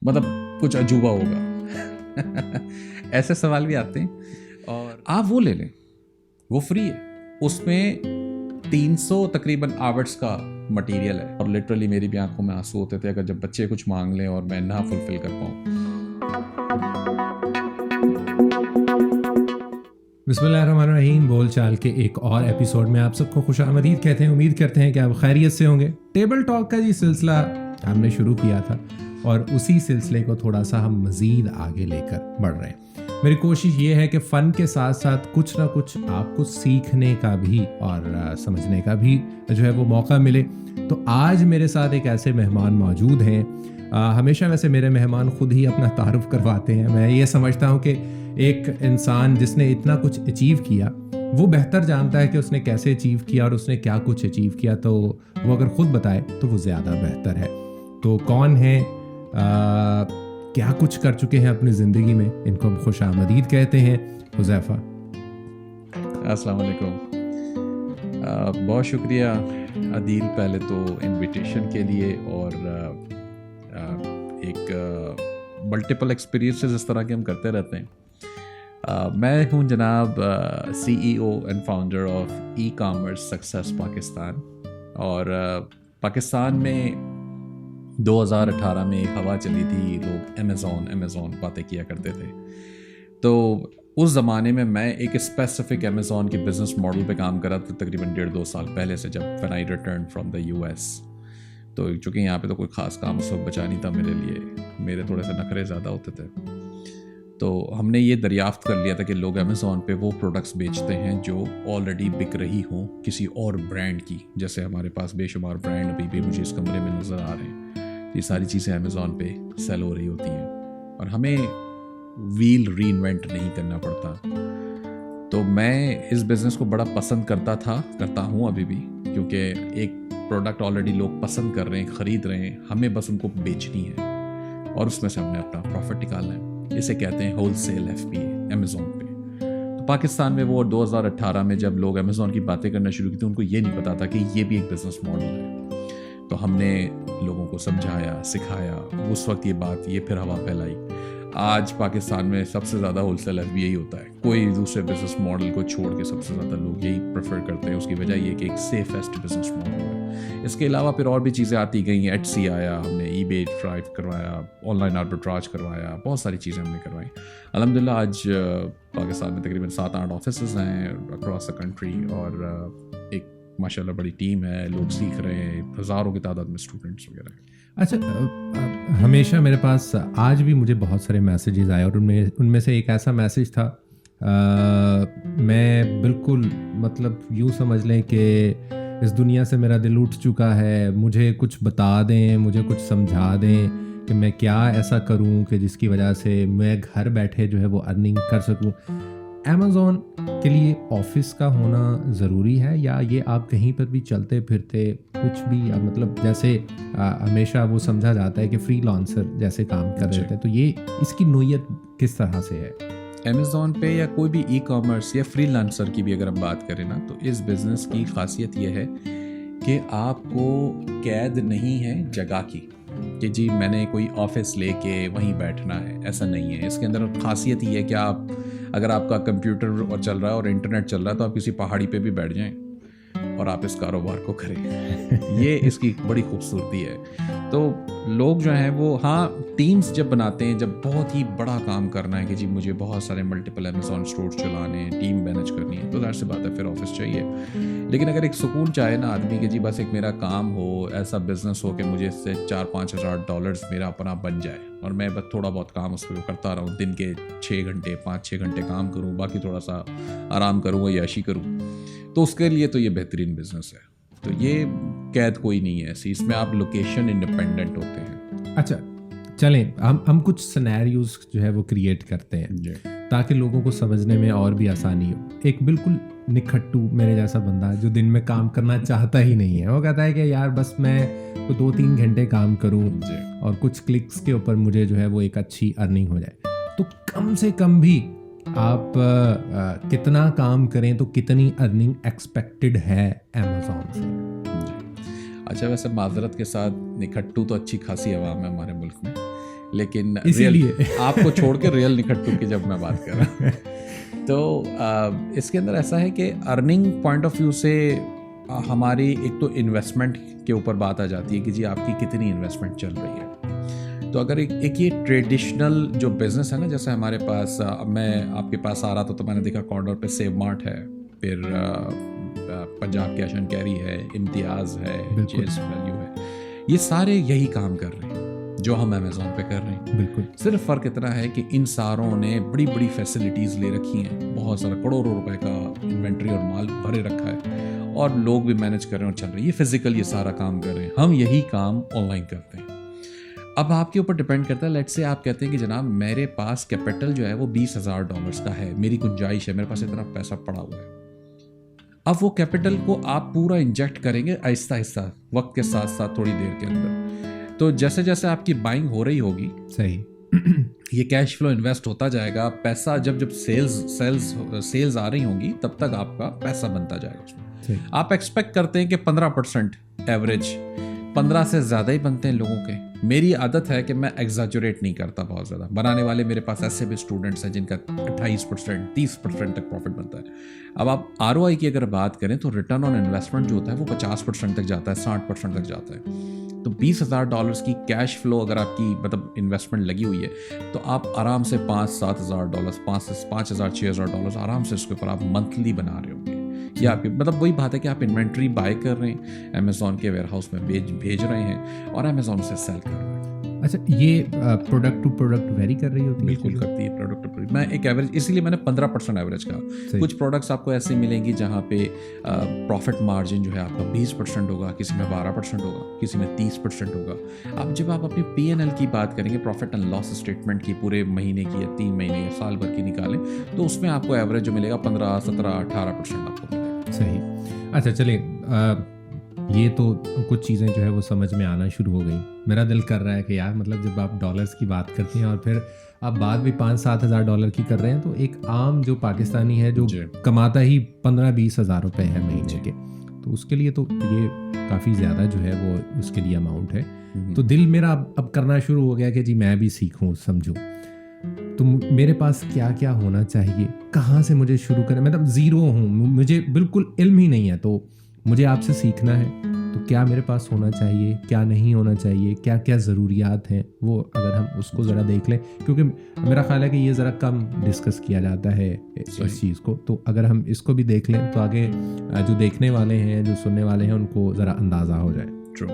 मतलब कुछ अजूबा होगा। ऐसे सवाल भी आते हैं। और आप वो ले लें, वो फ्री है, उसमें 300 तकरीबन आवर्स का मटेरियल है। और लिटरली मेरी भी आंखों में आंसू होते थे अगर जब बच्चे कुछ मांग लें और मैं ना फुलफिल कर पाऊँ। बिस्मिल्लाहिर्रहमानिर्रहीम। बोल चाल के एक और एपिसोड में आप सबको खुशामदीद कहते हैं। उम्मीद करते हैं कि आप खैरियत से होंगे। टेबल टॉक का जी सिलसिला हमने शुरू किया था और उसी सिलसिले को थोड़ा सा हम मज़ीद आगे लेकर बढ़ रहे हैं। मेरी कोशिश ये है कि फ़न के साथ साथ कुछ ना कुछ आपको सीखने का भी और समझने का भी जो है वो मौका मिले। तो आज मेरे साथ एक ऐसे मेहमान मौजूद हैं। हमेशा वैसे मेरे मेहमान खुद ही अपना तारुफ करवाते हैं। मैं ये समझता हूँ कि एक इंसान जिसने इतना कुछ अचीव किया वो बेहतर जानता है कि उसने कैसे अचीव किया और उसने क्या कुछ अचीव किया। तो वो अगर ख़ुद बताए तो वो ज़्यादा बेहतर है। तो कौन है, क्या कुछ कर चुके हैं अपनी ज़िंदगी में, इनको हम खुशामदीद कहते हैं। हुज़ैफ़ा, अस्सलाम वालेकुम। बहुत शुक्रिया अदील पहले तो इनविटेशन के लिए, और एक मल्टीपल एक्सपीरियंसेस इस तरह के हम करते रहते हैं। मैं हूं जनाब CEO and founder of ecommerce success Pakistan. और पाकिस्तान में 2018 में एक हवा चली थी, लोग अमेज़ॉन बातें किया करते थे। तो उस ज़माने में मैं एक स्पेसिफिक अमेज़ॉन के बिज़नेस मॉडल पे काम कर रहा था तकरीबन 1.5-2 साल पहले से, जब when I return from the US। तो चूँकि यहाँ पे तो कोई ख़ास काम उस वक्त बचा नहीं था मेरे लिए, मेरे थोड़े से नखरे ज़्यादा होते थे। तो हमने ये दरियाफ्त कर लिया था कि लोग अमेज़ॉन पे वो प्रोडक्ट्स बेचते हैं जो ऑलरेडी बिक रही हों किसी और ब्रांड की। जैसे हमारे पास बेशुमार ब्रांड अभी भी मुझे इस कमरे में नज़र आ रहे हैं। ये सारी चीज़ें अमेज़ॉन पे सेल हो रही होती हैं और हमें व्हील रीइन्वेंट नहीं करना पड़ता। तो मैं इस बिज़नेस को बड़ा पसंद करता हूँ अभी भी, क्योंकि एक प्रोडक्ट ऑलरेडी लोग पसंद कर रहे हैं, ख़रीद रहे हैं, हमें बस उनको बेचनी है और उसमें से हमने अपना प्रॉफिट निकालना है। इसे कहते हैं होलसेल FBA अमेज़ॉन पे। तो पाकिस्तान में वो 2018 में जब लोग अमेज़ॉन की बातें करना शुरू की थी, उनको ये नहीं पता था कि ये भी एक बिज़नेस मॉडल है। तो हमने लोगों को समझाया, सिखाया, उस वक्त ये फिर हवा फैलाई। आज पाकिस्तान में सबसे ज़्यादा होलसेल FBA ही होता है। कोई दूसरे बिजनेस मॉडल को छोड़ के सबसे ज़्यादा लोग यही प्रेफर करते हैं। उसकी वजह ये कि एक सेफेस्ट बिजनेस मॉडल है। इसके अलावा फिर और भी चीज़ें आती गई। Etsy आया, हमने eBay ड्राइव करवाया, ऑनलाइन आर्बिट्राज करवाया, बहुत सारी चीज़ें हमने करवाई। अल्हम्दुलिल्लाह आज पाकिस्तान में तकरीबन 7-8 ऑफिसेज़ हैं अक्रॉस द कंट्री और एक माशाल्लाह बड़ी टीम है। लोग सीख रहे हैं, हज़ारों की तादाद में स्टूडेंट्स वगैरह। अच्छा, हमेशा मेरे पास आज भी मुझे बहुत सारे मैसेजेस आए और उनमें से एक ऐसा मैसेज था, मैं बिल्कुल मतलब यूँ समझ लें कि इस दुनिया से मेरा दिल उठ चुका है, मुझे कुछ बता दें, मुझे कुछ समझा दें कि मैं क्या ऐसा करूं कि जिसकी वजह से मैं घर बैठे जो है वो अर्निंग कर सकूं। अमेज़ॉन के लिए ऑफिस का होना ज़रूरी है या ये आप कहीं पर भी चलते फिरते कुछ भी, मतलब जैसे हमेशा वो समझा जाता है कि फ्रीलांसर जैसे काम कर रहे थे, तो ये इसकी नोयत किस तरह से है? अमेज़ॉन पे या कोई भी ई-कॉमर्स या फ्रीलांसर की भी अगर हम बात करें ना, तो इस बिज़नेस की खासियत ये है कि आपको कैद नहीं है जगह की कि जी मैंने कोई ऑफिस लेके वहीं बैठना है, ऐसा नहीं है। इसके अंदर खासियत ये है कि आप अगर आपका कंप्यूटर और चल रहा है और इंटरनेट चल रहा है तो आप किसी पहाड़ी पे भी बैठ जाएं और आप इस कारोबार को करें। ये इसकी बड़ी खूबसूरती है। तो लोग जो हैं वो, हाँ, टीम्स जब बनाते हैं, जब बहुत ही बड़ा काम करना है कि जी मुझे बहुत सारे मल्टीपल अमेज़ॉन स्टोर्स चलाने हैं, टीम मैनेज करनी है, तो ज़ाहिर सी बात है फिर ऑफिस चाहिए। लेकिन अगर एक सुकून चाहे ना आदमी कि जी बस एक मेरा काम हो, ऐसा बिजनेस हो कि मुझे इससे $4-5 हज़ार मेरा अपना बन जाए और मैं बस थोड़ा बहुत काम उस पर करता रहूँ, दिन के 5-6 घंटे काम करूँ, बाकी थोड़ा सा आराम करूँ, याशी करूँ, तो उसके लिए तो ये बेहतरीन बिजनेस है। तो ये कैद कोई नहीं है ऐसी, इसमें आप लोकेशन इंडिपेंडेंट होते हैं। अच्छा, चलें हम कुछ सिनेरियोज जो है वो क्रिएट करते हैं ताकि लोगों को समझने में और भी आसानी हो। एक बिल्कुल निखट्टू मेरे जैसा बंदा जो दिन में काम करना चाहता ही नहीं है, वो कहता है कि यार बस मैं तो 2-3 घंटे काम करूं और कुछ क्लिक्स के ऊपर मुझे जो है वो एक अच्छी अर्निंग हो जाए। तो कम से कम भी आप कितना काम करें तो कितनी अर्निंग एक्सपेक्टेड है अमेज़ॉन से? अच्छा, वैसे माजरत के साथ निखट्टू तो अच्छी खासी आवाम है हमारे मुल्क में, लेकिन इसीलिए आपको छोड़ के रियल निखट्टू की जब मैं बात कर रहा हूँ तो इसके अंदर ऐसा है कि अर्निंग पॉइंट ऑफ व्यू से हमारी एक तो इन्वेस्टमेंट के ऊपर बात आ जाती है कि जी आपकी कितनी इन्वेस्टमेंट चल रही है। तो अगर एक ये ट्रेडिशनल जो बिज़नेस है ना, जैसे हमारे पास मैं आपके पास आ रहा था तो मैंने देखा कॉर्नर पे सेव मार्ट है, फिर पंजाब कैश एंड कैरी है, इम्तियाज़ है, चेस वैल्यू है, ये सारे यही काम कर रहे हैं जो हम अमेज़ॉन पे कर रहे हैं। बिल्कुल, सिर्फ फ़र्क इतना है कि इन सारों ने बड़ी बड़ी फैसिलिटीज़ ले रखी हैं, बहुत सारा करोड़ों रुपए का इन्वेंट्री और माल भरे रखा है और लोग भी मैनेज कर रहे हैं और चल रहे हैं, ये फिजिकल ये सारा काम कर रहे हैं। हम यही काम ऑनलाइन करते हैं। अब आपके ऊपर डिपेंड करता है, लेट्स से आप कहते हैं कि जनाब मेरे पास कैपिटल जो है वो $20,000 का है, मेरी गुंजाइश है, मेरे पास इतना पैसा पड़ा हुआ है। अब वो कैपिटल को आप पूरा इंजेक्ट करेंगे आहिस्ता आहिस्ता वक्त के साथ साथ थोड़ी देर के अंदर। तो जैसे जैसे आपकी बाइंग हो रही होगी, सही, ये कैश फ्लो इन्वेस्ट होता जाएगा, पैसा जब सेल्स आ रही होंगी तब तक आपका पैसा बनता जाएगा उसमें। आप एक्सपेक्ट करते हैं कि 15% एवरेज, 15 से ज़्यादा ही बनते हैं लोगों के। मेरी आदत है कि मैं एग्जैजुरेट नहीं करता बहुत ज़्यादा। बनाने वाले मेरे पास ऐसे भी स्टूडेंट्स हैं जिनका 28%, 30% तक प्रॉफिट बनता है। अब आप ROI की अगर बात करें तो रिटर्न ऑन इन्वेस्टमेंट जो होता है वो 50% तक जाता है, 60% तक जाता है। तो $20,000 की कैश फ्लो अगर आपकी मतलब इन्वेस्टमेंट लगी हुई है तो आप आराम से $5,000-7,000, $5,000 $6,000 आराम से उसके ऊपर आप मंथली बना रहे होंगे। या आपकी मतलब वही बात है कि आप इन्वेंट्री बाय कर रहे हैं, अमेज़ॉन के वेयरहाउस में भेज रहे हैं और अमेज़ॉन से सेल कर रहे हैं। अच्छा, ये प्रोडक्ट टू प्रोडक्ट वेरी कर रही होती है? बिल्कुल करती है प्रोडक्ट टू प्रोडक्ट। मैं एक एवरेज, इसीलिए मैंने 15% एवरेज कहा। कुछ प्रोडक्ट्स आपको ऐसे मिलेंगी जहाँ पे प्रॉफिट मार्जिन जो है आपका 20% होगा, किसी में 12% होगा, किसी में 30% होगा। अब जब आप अपनी P&L की बात करेंगे, प्रॉफिट एंड लॉस स्टेटमेंट की पूरे महीने की या 3 महीने या साल भर की निकालें तो उसमें आपको एवरेज जो मिलेगा 15, 17, 18% आपको मिलेगा। सही। अच्छा चलिए, ये तो कुछ चीज़ें जो है वो समझ में आना शुरू हो गई। मेरा दिल कर रहा है कि यार मतलब जब आप डॉलर्स की बात करते हैं और फिर आप बात भी $5,000-7 हज़ार डॉलर की कर रहे हैं, तो एक आम जो पाकिस्तानी है जो कमाता ही 15-20 हज़ार रुपये है महीने के, तो उसके लिए तो ये काफ़ी ज़्यादा जो है वो उसके लिए अमाउंट है। तो दिल मेरा अब करना शुरू हो गया कि जी मैं भी सीखूँ, समझूँ। तो मेरे पास क्या क्या होना चाहिए, कहाँ से मुझे शुरू करें? मतलब ज़ीरो हूँ, मुझे बिल्कुल इल्म ही नहीं है, तो मुझे आपसे सीखना है, तो क्या मेरे पास होना चाहिए, क्या नहीं होना चाहिए, क्या क्या ज़रूरियात हैं, वो अगर हम उसको ज़रा देख लें, क्योंकि मेरा ख्याल है कि ये ज़रा कम डिस्कस किया जाता है इस चीज़ को। तो अगर हम इसको भी देख लें तो आगे जो देखने वाले हैं, जो सुनने वाले हैं, उनको ज़रा अंदाज़ा हो जाए। ट्रू।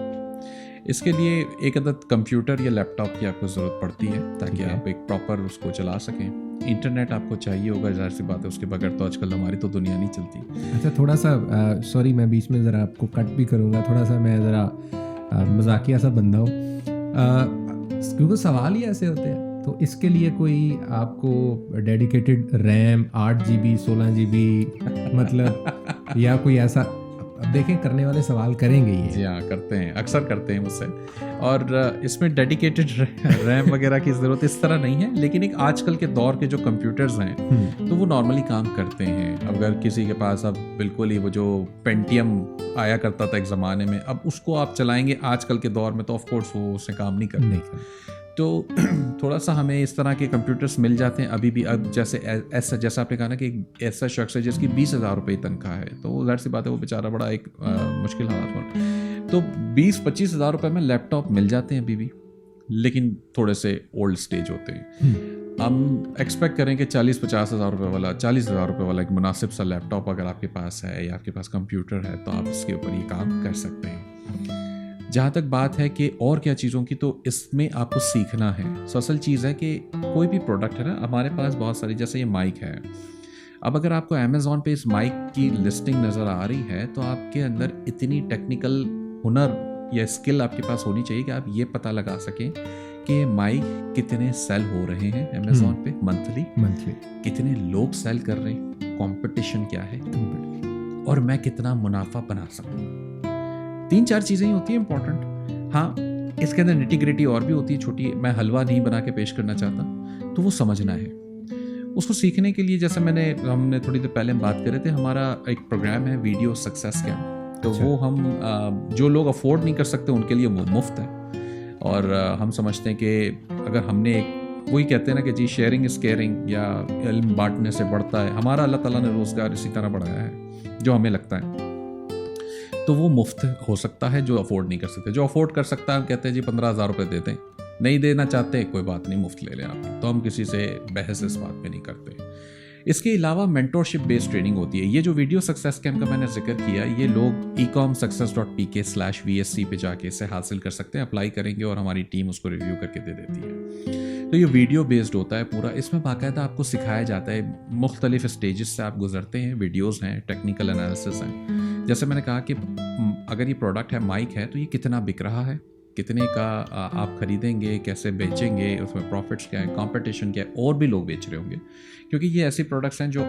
इसके लिए एक अदद कंप्यूटर या लैपटॉप की आपको ज़रूरत पड़ती है ताकि आप एक प्रॉपर उसको चला सकें। इंटरनेट आपको चाहिए होगा, ज़ाहिर सी बात है, उसके बगैर तो आजकल हमारी तो दुनिया नहीं चलती। अच्छा, थोड़ा सा सॉरी मैं बीच में ज़रा आपको कट भी करूँगा, थोड़ा सा मैं ज़रा मजाकिया सा बंदा हूँ, क्योंकि सवाल ही ऐसे होते हैं। तो इसके लिए कोई आपको डेडिकेटेड रैम 8 GB 16 GB मतलब या कोई ऐसा, अब देखें करने वाले सवाल करेंगे ये। जी हाँ, करते हैं, अक्सर करते हैं मुझसे। और इसमें डेडिकेटेड रैम वगैरह की ज़रूरत इस तरह नहीं है, लेकिन एक आजकल के दौर के जो कंप्यूटर्स हैं तो वो नॉर्मली काम करते हैं। अगर किसी के पास अब बिल्कुल ही वो जो पेंटियम आया करता था एक ज़माने में, अब उसको आप चलाएंगे आजकल के दौर में तो ऑफकोर्स वो उससे काम नहीं करते। तो थोड़ा सा हमें इस तरह के कंप्यूटर्स मिल जाते हैं अभी भी। अब जैसा आपने कहा ना कि ऐसा शख्स है जिसकी 20,000 रुपये तनख्वाह है, तो ज़ाहिर सी बात है वो बेचारा बड़ा एक मुश्किल हालात में, तो 20-25 हज़ार रुपये में लैपटॉप मिल जाते हैं अभी भी, लेकिन थोड़े से ओल्ड स्टेज होते हैं। हम एक्सपेक्ट करें कि 40-50 हज़ार रुपये वाला, 40 हज़ार रुपये वाला एक मुनासिब सा लैपटॉप अगर आपके पास है या आपके पास कंप्यूटर है तो आप इसके ऊपर ये काम कर सकते हैं। जहाँ तक बात है कि और क्या चीज़ों की, तो इसमें आपको सीखना है। असल चीज़ है कि कोई भी प्रोडक्ट है ना, हमारे पास बहुत सारी, जैसे ये माइक है, अब अगर आपको अमेज़ॉन पे इस माइक की लिस्टिंग नज़र आ रही है तो आपके अंदर इतनी टेक्निकल हुनर या स्किल आपके पास होनी चाहिए कि आप ये पता लगा सकें कि माइक कितने सेल हो रहे हैं अमेज़ॉन पे मंथली, कितने लोग सेल कर रहे हैं, कंपटीशन क्या है, और मैं कितना मुनाफा बना सकूँ। 3-4 चीज़ें ही होती हैं इंपॉर्टेंट। हाँ, इसके अंदर निटी ग्रिटी और भी होती है छोटी, मैं हलवा नहीं बना के पेश करना चाहता, तो वो समझना है। उसको सीखने के लिए जैसे हमने थोड़ी देर पहले बात कर रहे थे, हमारा एक प्रोग्राम है वीडियो सक्सेस कैंप, तो वो हम जो लोग अफोर्ड नहीं कर सकते उनके लिए वो मुफ्त है। और हम समझते हैं कि अगर हमने एक वही कहते हैं ना कि जी शेयरिंग इज़ केयरिंग या इल्म बांटने से बढ़ता है, हमारा अल्लाह ताला ने रोज़गार इसी तरह बढ़ाया है जो हमें लगता है। तो वो मुफ्त हो सकता है जो अफोर्ड नहीं कर सकते। जो अफोर्ड कर सकता है हम कहते हैं जी 15,000 रुपये देते हैं, नहीं देना चाहते कोई बात नहीं, मुफ्त ले लें आप, तो हम किसी से बहस इस बात पे नहीं करते। इसके अलावा मेंटोरशिप बेस्ड ट्रेनिंग होती है। ये जो वीडियो सक्सेस कैम्प का मैंने जिक्र किया, ये लोग ecomsuccess.pk/VSC पे जाके इसे हासिल कर सकते हैं, अप्लाई करेंगे और हमारी टीम उसको रिव्यू करके दे देती है। तो ये वीडियो बेस्ड होता है पूरा, इसमें बाकायदा आपको सिखाया जाता है, मुख्तलिफ स्टेजेस से आप गुजरते हैं, वीडियोज़ हैं, टेक्निकल एनालिसिस हैं। जैसे मैंने कहा कि अगर ये प्रोडक्ट है, माइक है, तो ये कितना बिक रहा है, कितने का आप खरीदेंगे, कैसे बेचेंगे, उसमें प्रॉफिट्स क्या है, कंपटीशन क्या है, और भी लोग बेच रहे होंगे, क्योंकि ये ऐसी प्रोडक्ट्स हैं जो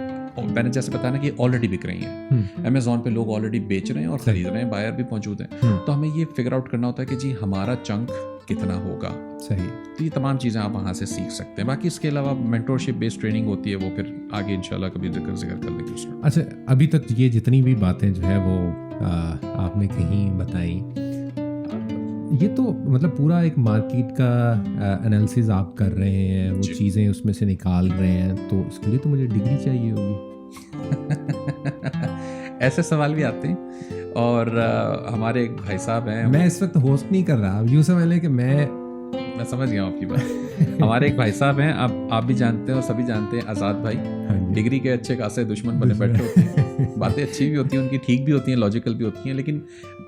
मैंने जैसे बताया ना कि ऑलरेडी बिक रही हैं। अमेज़ॉन पे लोग ऑलरेडी बेच रहे हैं और खरीद रहे हैं, बायर भी मौजूद हैं। तो हमें ये फिगर आउट करना होता है कि जी हमारा चंक कितना होगा। सही। तो ये तमाम चीज़ें आप वहाँ से सीख सकते हैं। बाकी इसके अलावा मेंटोरशिप बेस्ड ट्रेनिंग होती है, वो फिर आगे इंशाल्लाह कभी जिक्र कर लेंगे उसमें। अच्छा, अभी तक ये जितनी भी बातें जो है वो आपने कहीं बताई, ये तो मतलब पूरा एक मार्केट का एनालिसिस आप कर रहे हैं, वो चीज़ें उसमें से निकाल रहे हैं, तो उसके लिए तो मुझे डिग्री चाहिए होगी। ऐसे सवाल भी आते हैं। और हमारे एक भाई साहब हैं, मैं इस वक्त होस्ट नहीं कर रहा, यूँ समझ लें कि मैं समझ गया आपकी बात। हमारे एक भाई साहब हैं, आप भी जानते हैं और सभी जानते हैं, आज़ाद भाई, डिग्री के अच्छे खासे दुश्मन बने बैठे होते हैं। बातें अच्छी भी होती हैं उनकी, ठीक भी होती हैं, लॉजिकल भी होती हैं, लेकिन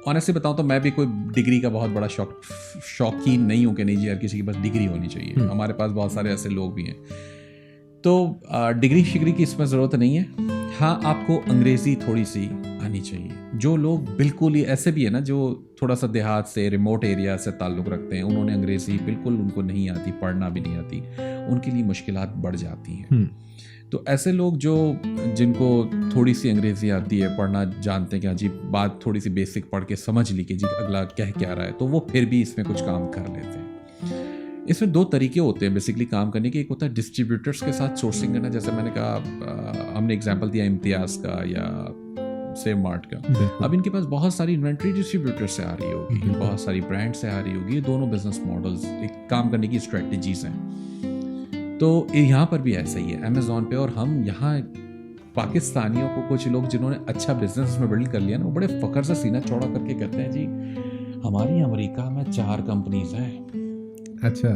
ऑनेस्टली बताऊं तो मैं भी कोई डिग्री का बहुत बड़ा शौकीन नहीं हूं कि नहीं जी हर किसी के पास डिग्री होनी चाहिए। हमारे पास बहुत सारे ऐसे लोग भी हैं, तो डिग्री शिग्री की इसमें ज़रूरत नहीं है। हाँ, आपको अंग्रेज़ी थोड़ी सी आनी चाहिए। जो लोग बिल्कुल ही ऐसे भी है ना, जो थोड़ा सा देहात से, रिमोट एरिया से ताल्लुक़ रखते हैं, उन्होंने अंग्रेज़ी बिल्कुल उनको नहीं आती, पढ़ना भी नहीं आती, उनके लिए मुश्किलात बढ़ जाती हैं। तो ऐसे लोग जिनको थोड़ी सी अंग्रेज़ी आती है, पढ़ना जानते हैं कि जी बात थोड़ी सी बेसिक पढ़ के समझ ली कि जी अगला कह क्या रहा है, तो वो फिर भी इसमें कुछ काम कर लेते हैं। इसमें दो तरीके होते हैं बेसिकली काम करने के। एक होता है डिस्ट्रीब्यूटर्स के साथ सोर्सिंग करना, जैसे मैंने कहा, हमने एग्जांपल दिया इम्तियाज़ का या सेव मार्ट का। अब इनके पास बहुत सारी इन्वेंट्री डिस्ट्रीब्यूटर से आ रही होगी, बहुत सारी ब्रांड से आ रही होगी। ये दोनों बिजनेस मॉडल्स, एक काम करने की स्ट्रेटजीज हैं। तो यहाँ पर भी ऐसा ही है अमेज़ॉन पे। और हम यहाँ पाकिस्तानियों को, कुछ लोग जिन्होंने अच्छा बिजनेस में बिल्ड कर लिया ना, वो बड़े फ़ख्र से सीना चौड़ा करके कहते हैं जी हमारी अमेरिका में 4 कंपनीज हैं, अच्छा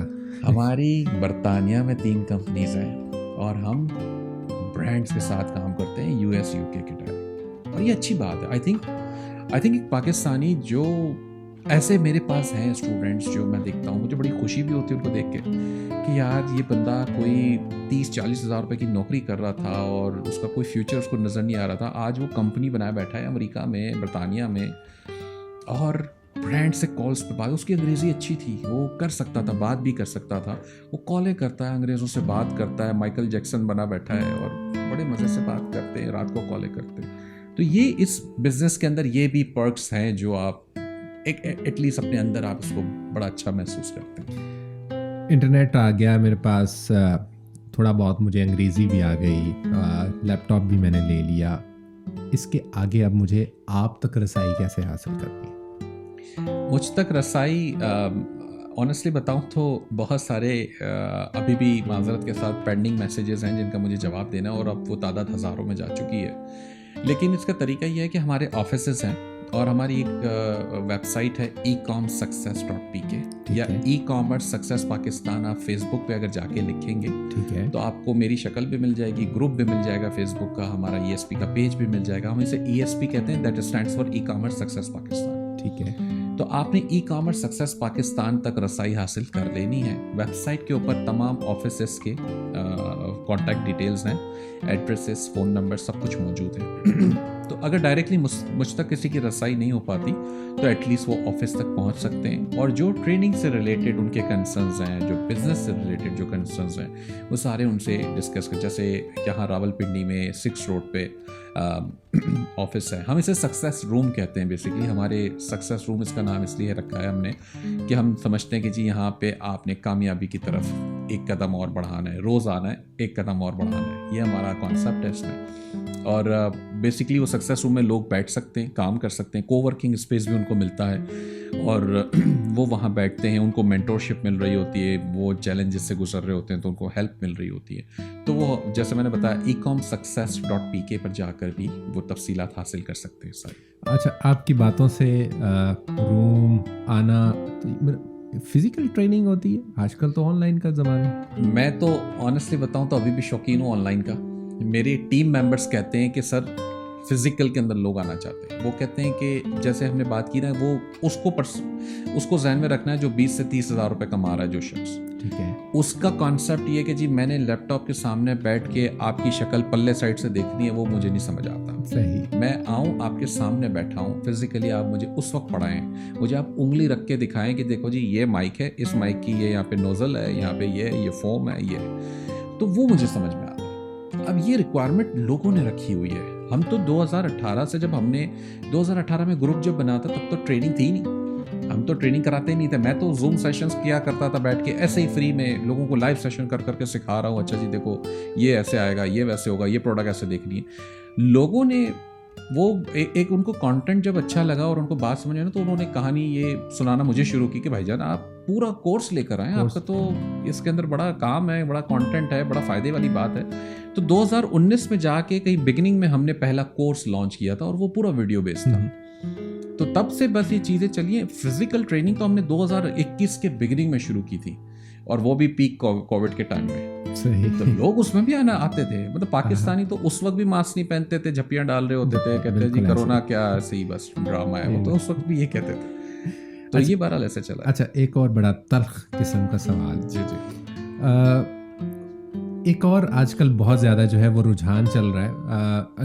हमारी बरतानिया में 3 कंपनीज हैं, और हम ब्रांड्स के साथ काम करते हैं US UK के टाइप। और ये अच्छी बात है। आई थिंक एक पाकिस्तानी जो ऐसे मेरे पास हैं स्टूडेंट्स जो मैं देखता हूँ, मुझे बड़ी खुशी भी होती है उनको देख के कि यार ये बंदा कोई 30-40 हज़ार रुपये की नौकरी कर रहा था और उसका कोई फ्यूचर उसको नज़र नहीं आ रहा था, आज वो कंपनी बनाए बैठा है अमेरिका में, बरतानिया में, और ब्रांड से कॉल्स पे बात। उसकी अंग्रेज़ी अच्छी थी, वो कर सकता था, बात भी कर सकता था, वो कॉलें करता है, अंग्रेज़ों से बात करता है, माइकल जैक्सन बना बैठा है और बड़े मज़े से बात करते हैं, रात को कॉलें करते हैं। तो ये इस बिज़नेस के अंदर ये भी पर्क्स हैं जो आप एक एटलीस्ट अपने अंदर आप इसको बड़ा अच्छा महसूस करते हैं। इंटरनेट आ गया मेरे पास, थोड़ा बहुत मुझे अंग्रेज़ी भी आ गई, लैपटॉप भी मैंने ले लिया, इसके आगे अब मुझे आप तक रसाई कैसे हासिल करनी है? मुझ तक रसाई ऑनेस्टली बताऊं तो बहुत सारे अभी भी माजरत के साथ पेंडिंग मैसेजेस हैं जिनका मुझे जवाब देना है, और अब वो तादाद हज़ारों में जा चुकी है। लेकिन इसका तरीका ये है कि हमारे ऑफिसेस हैं और हमारी एक वेबसाइट है ecomsuccess.pk या e-commerce सक्सेस पाकिस्तान। आप फेसबुक पे अगर जाके लिखेंगे, ठीक है, तो आपको मेरी शक्ल भी मिल जाएगी, ग्रुप भी मिल जाएगा फेसबुक का, हमारा ESP का पेज भी मिल जाएगा। हम इसे ESP कहते हैं, that stands for e-commerce success Pakistan. ठीक है, तो आपने e-commerce सक्सेस पाकिस्तान तक रसाई हासिल कर लेनी है। वेबसाइट के ऊपर तमाम ऑफिसेस के कॉन्टैक्ट डिटेल्स हैं, एड्रेसेस, फ़ोन नंबर, सब कुछ मौजूद है। तो अगर डायरेक्टली मुझ तक किसी की रसाई नहीं हो पाती तो एटलीस्ट वो ऑफिस तक पहुंच सकते हैं, और जो ट्रेनिंग से रिलेटेड उनके कंसर्न्स हैं, जो बिज़नेस से रिलेटेड जो कंसर्न्स हैं, वो सारे उनसे डिस्कस कर। जैसे यहाँ रावलपिंडी में 6 रोड पे ऑफिस है, हम इसे सक्सेस रूम कहते हैं। बेसिकली हमारे सक्सेस रूम इसका नाम इसलिए रखा है हमने कि हम समझते हैं कि जी यहाँ पे आपने कामयाबी की तरफ एक कदम और बढ़ाना है, रोज़ आना है, एक कदम और बढ़ाना है, ये हमारा कॉन्सेप्ट है इसमें। और बेसिकली वो सक्सेस रूम में लोग बैठ सकते हैं, काम कर सकते हैं, कोवर्किंग स्पेस भी उनको मिलता है और वो वहाँ बैठते हैं, उनको मेंटोरशिप मिल रही होती है, वो चैलेंजेस से गुजर रहे होते हैं तो उनको हेल्प मिल रही होती है। तो वो जैसे मैंने बताया ecomsuccess.pk पर जाकर भी वो तफसीलात हासिल कर सकते हैं सारी। अच्छा, आपकी बातों से रूम आना, फिजिकल ट्रेनिंग होती है, आजकल तो ऑनलाइन का ज़माना है। मैं तो ऑनेस्टली बताऊं तो अभी भी शौकीन हूँ ऑनलाइन का। मेरे टीम मेंबर्स कहते हैं कि सर फिजिकल के अंदर लोग आना चाहते हैं। वो कहते हैं कि जैसे हमने बात की ना, वो उसको जहन में रखना है जो 20 से 30 हज़ार रुपये कमा रहा है जो शख्स, ठीक है, उसका कॉन्सेप्ट ये कि जी मैंने लैपटॉप के सामने बैठ के आपकी शक्ल पल्ले साइड से देखनी है, वो मुझे नहीं समझ आता। सही, मैं आऊँ आपके सामने बैठा हूँ फिजिकली, आप मुझे उस वक्त पढ़ाएं, मुझे आप उंगली रख के दिखाएं कि देखो जी ये माइक है, इस माइक की ये यहाँ पे नोजल है, यहाँ पे ये फोम है, ये, तो वो मुझे समझ में आता है। अब ये रिक्वायरमेंट लोगों ने रखी हुई है। हम तो 2018 से, जब हमने 2018 में ग्रुप जब बना था तब तो ट्रेनिंग थी नहीं, हम तो ट्रेनिंग कराते ही नहीं थे। मैं तो जूम सेशंस किया करता था बैठ के, ऐसे ही फ्री में लोगों को लाइव सेशन कर करके सिखा रहा हूँ। अच्छा जी देखो ये ऐसे आएगा, ये वैसे होगा, ये प्रोडक्ट ऐसे देखनी है। लोगों ने वो एक उनको कंटेंट जब अच्छा लगा और उनको बात समझ आई ना, तो उन्होंने कहानी ये सुनाना मुझे शुरू की कि भाईजान आप पूरा कोर्स लेकर आए, आपका तो इसके अंदर बड़ा काम है, बड़ा कंटेंट है, बड़ा फ़ायदे वाली बात है। तो 2019 में जाके कहीं बिगिनिंग में हमने पहला कोर्स लॉन्च किया था और वो पूरा वीडियो बेस्ड था। तो तब से बस ये चीज़ें चलिए। फिजिकल ट्रेनिंग तो हमने 2021 के बिगिनिंग में शुरू की थी और वो भी पीक कोविड के टाइम में। सही, तो लोग उसमें भी आते थे, मतलब पाकिस्तानी तो उस वक्त भी मास्क नहीं पहनते थे, झप्पियाँ डाल रहे होते थे, कहते जी कोरोना क्या सही बस ड्रामा है, वो तो उस वक्त भी ये कहते थे। तो ये बहरहाल ऐसे चला। अच्छा, एक और बड़ा तल्ख किस्म का सवाल। जी जी। एक और आजकल बहुत ज़्यादा जो है वो रुझान चल रहा है,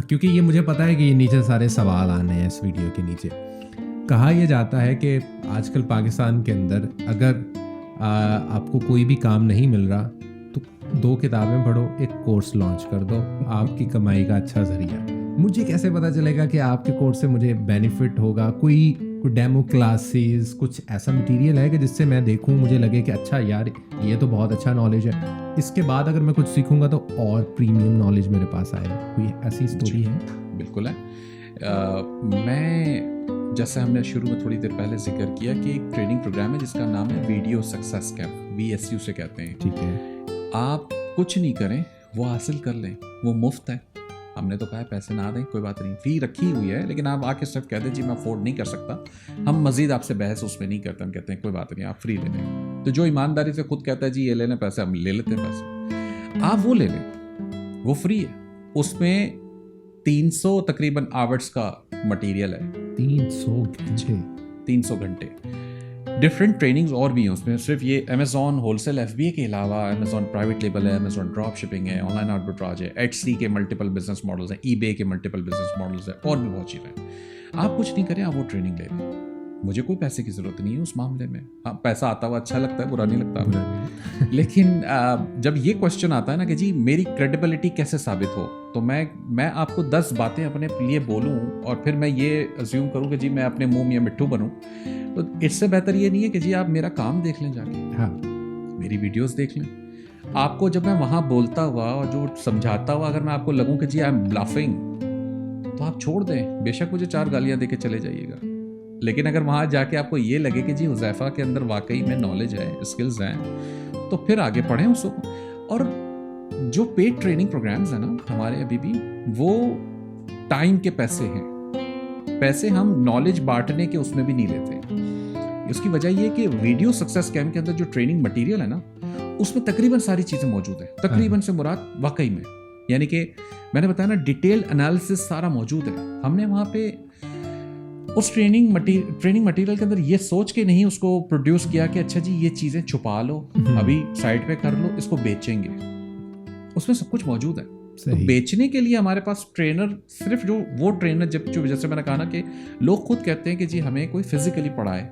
क्योंकि ये मुझे पता है कि ये नीचे सारे सवाल आने हैं इस वीडियो के नीचे। कहा यह जाता है कि आजकल पाकिस्तान के अंदर अगर आपको कोई भी काम नहीं मिल रहा तो 2 किताबें पढ़ो, एक कोर्स लॉन्च कर दो, आपकी कमाई का अच्छा जरिया। मुझे कैसे पता चलेगा कि आपके कोर्स से मुझे बेनिफिट होगा? कोई डेमो क्लासेस, कुछ ऐसा मटेरियल है कि जिससे मैं देखूं, मुझे लगे कि अच्छा यार ये तो बहुत अच्छा नॉलेज है, इसके बाद अगर मैं कुछ सीखूंगा तो और प्रीमियम नॉलेज मेरे पास आएगा? कोई ऐसी स्टोरी है? बिल्कुल है। मैं जैसे हमने शुरू में थोड़ी देर पहले जिक्र किया कि एक ट्रेनिंग प्रोग्राम है जिसका नाम है वीडियो सक्सेस कैंप, VSU से कहते हैं। ठीक है, आप कुछ नहीं करें, वो हासिल कर लें, वो मुफ्त है। हमने तो कहा है पैसे ना दें, कोई बात नहीं, फी रखी हुई है, लेकिन आप आके सिर्फ कहते हैं जी मैं अफोर्ड नहीं कर सकता, हम मजीद आपसे बहस उसमें नहीं करते, हम कहते हैं कोई बात नहीं आप फ्री ले लें। तो जो ईमानदारी से खुद कहता है जी ये लेने पैसे, हम ले लेते हैं पैसे, आप वो ले लें, वो फ्री है। उसमें 300 तकरीबन आवर्स का मटेरियल है, 300 घंटे। डिफरेंट ट्रेनिंग्स और भी हैं उसमें, सिर्फ ये अमेज़ॉन होलसेल FBA के अलावा अमेज़ॉन प्राइवेट लेबल है, अमेज़ॉन ड्रॉप शिपिंग है, ऑनलाइन आर्बिट्राज है, Etsy के मल्टीपल बिजनेस मॉडल्स हैं, eBay के मल्टीपल बिजनेस मॉडल्स हैं, और भी बहुत चीज़ें हैं। आप कुछ नहीं करें, आप वो ट्रेनिंग ले लें, मुझे कोई पैसे की ज़रूरत नहीं है उस मामले में। हाँ, पैसा आता हुआ अच्छा लगता है, बुरा नहीं लगता। लेकिन जब ये क्वेश्चन आता है ना कि जी मेरी क्रेडिबिलिटी कैसे साबित हो, तो मैं आपको 10 बातें अपने लिए बोलूं और फिर मैं ये अज्यूम करूं कि जी मैं अपने मुंह में मिट्टू बनूं, तो इससे बेहतर ये नहीं है कि जी आप मेरा काम देख लें जाके, हाँ मेरी वीडियोस देख लें। आपको जब मैं वहाँ बोलता हुआ और जो समझाता हुआ अगर मैं आपको लगूं कि जी आई एम ब्लफिंग, तो आप छोड़ दें, बेशक मुझे 4 गालियाँ दे के चले जाइएगा। लेकिन अगर वहाँ जाके आपको ये लगे कि जी हुज़ैफा के अंदर वाकई में नॉलेज है, स्किल्स हैं, तो फिर आगे पढ़ें उसको। और जो पेड ट्रेनिंग प्रोग्राम्स हैं ना हमारे अभी भी, वो टाइम के पैसे हैं, पैसे हम नॉलेज बांटने के उसमें भी नहीं लेते। इसकी वजह ये कि वीडियो सक्सेस कैंप के अंदर जो ट्रेनिंग मटेरियल है ना, उसमें तकरीबन सारी चीज़ें मौजूद हैं। तकरीबन से मुराद वाकई में, यानी कि मैंने बताया ना डिटेल एनालिसिस सारा मौजूद है। हमने वहाँ पे उस ट्रेनिंग मटेरियल के अंदर ये सोच के नहीं उसको प्रोड्यूस किया कि अच्छा जी ये चीज़ें छुपा लो, अभी साइड पे कर लो, इसको बेचेंगे। उसमें सब कुछ मौजूद है। तो बेचने के लिए हमारे पास ट्रेनर, सिर्फ जो वो ट्रेनर जो जैसे मैंने कहा ना कि लोग खुद कहते हैं कि जी हमें कोई फिजिकली पढ़ाए,